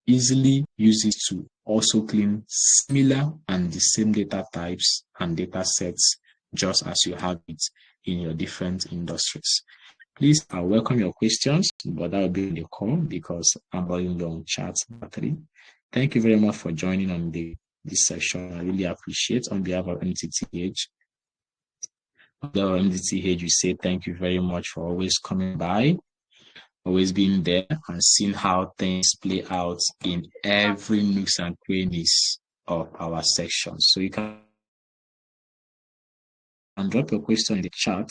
easily use it to also clean similar and the same data types and data sets just as you have it in your different industries. Please, I welcome your questions, but that will be in the call because I'm running on chat battery. Thank you very much for joining on this session. I really appreciate on behalf of Mdth. On behalf of Mdth, we say thank you very much for always coming by, always being there and seeing how things play out in every nooks and crannies of our section. So you can drop your question in the chat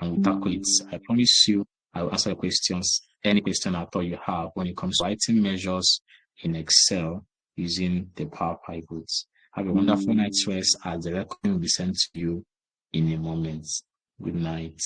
and we'll tackle it. I promise you, I will answer your questions, any question at all you have when it comes to writing measures in Excel using the Power Pivots. Have a wonderful night's rest as the recording will be sent to you in a moment. Good night.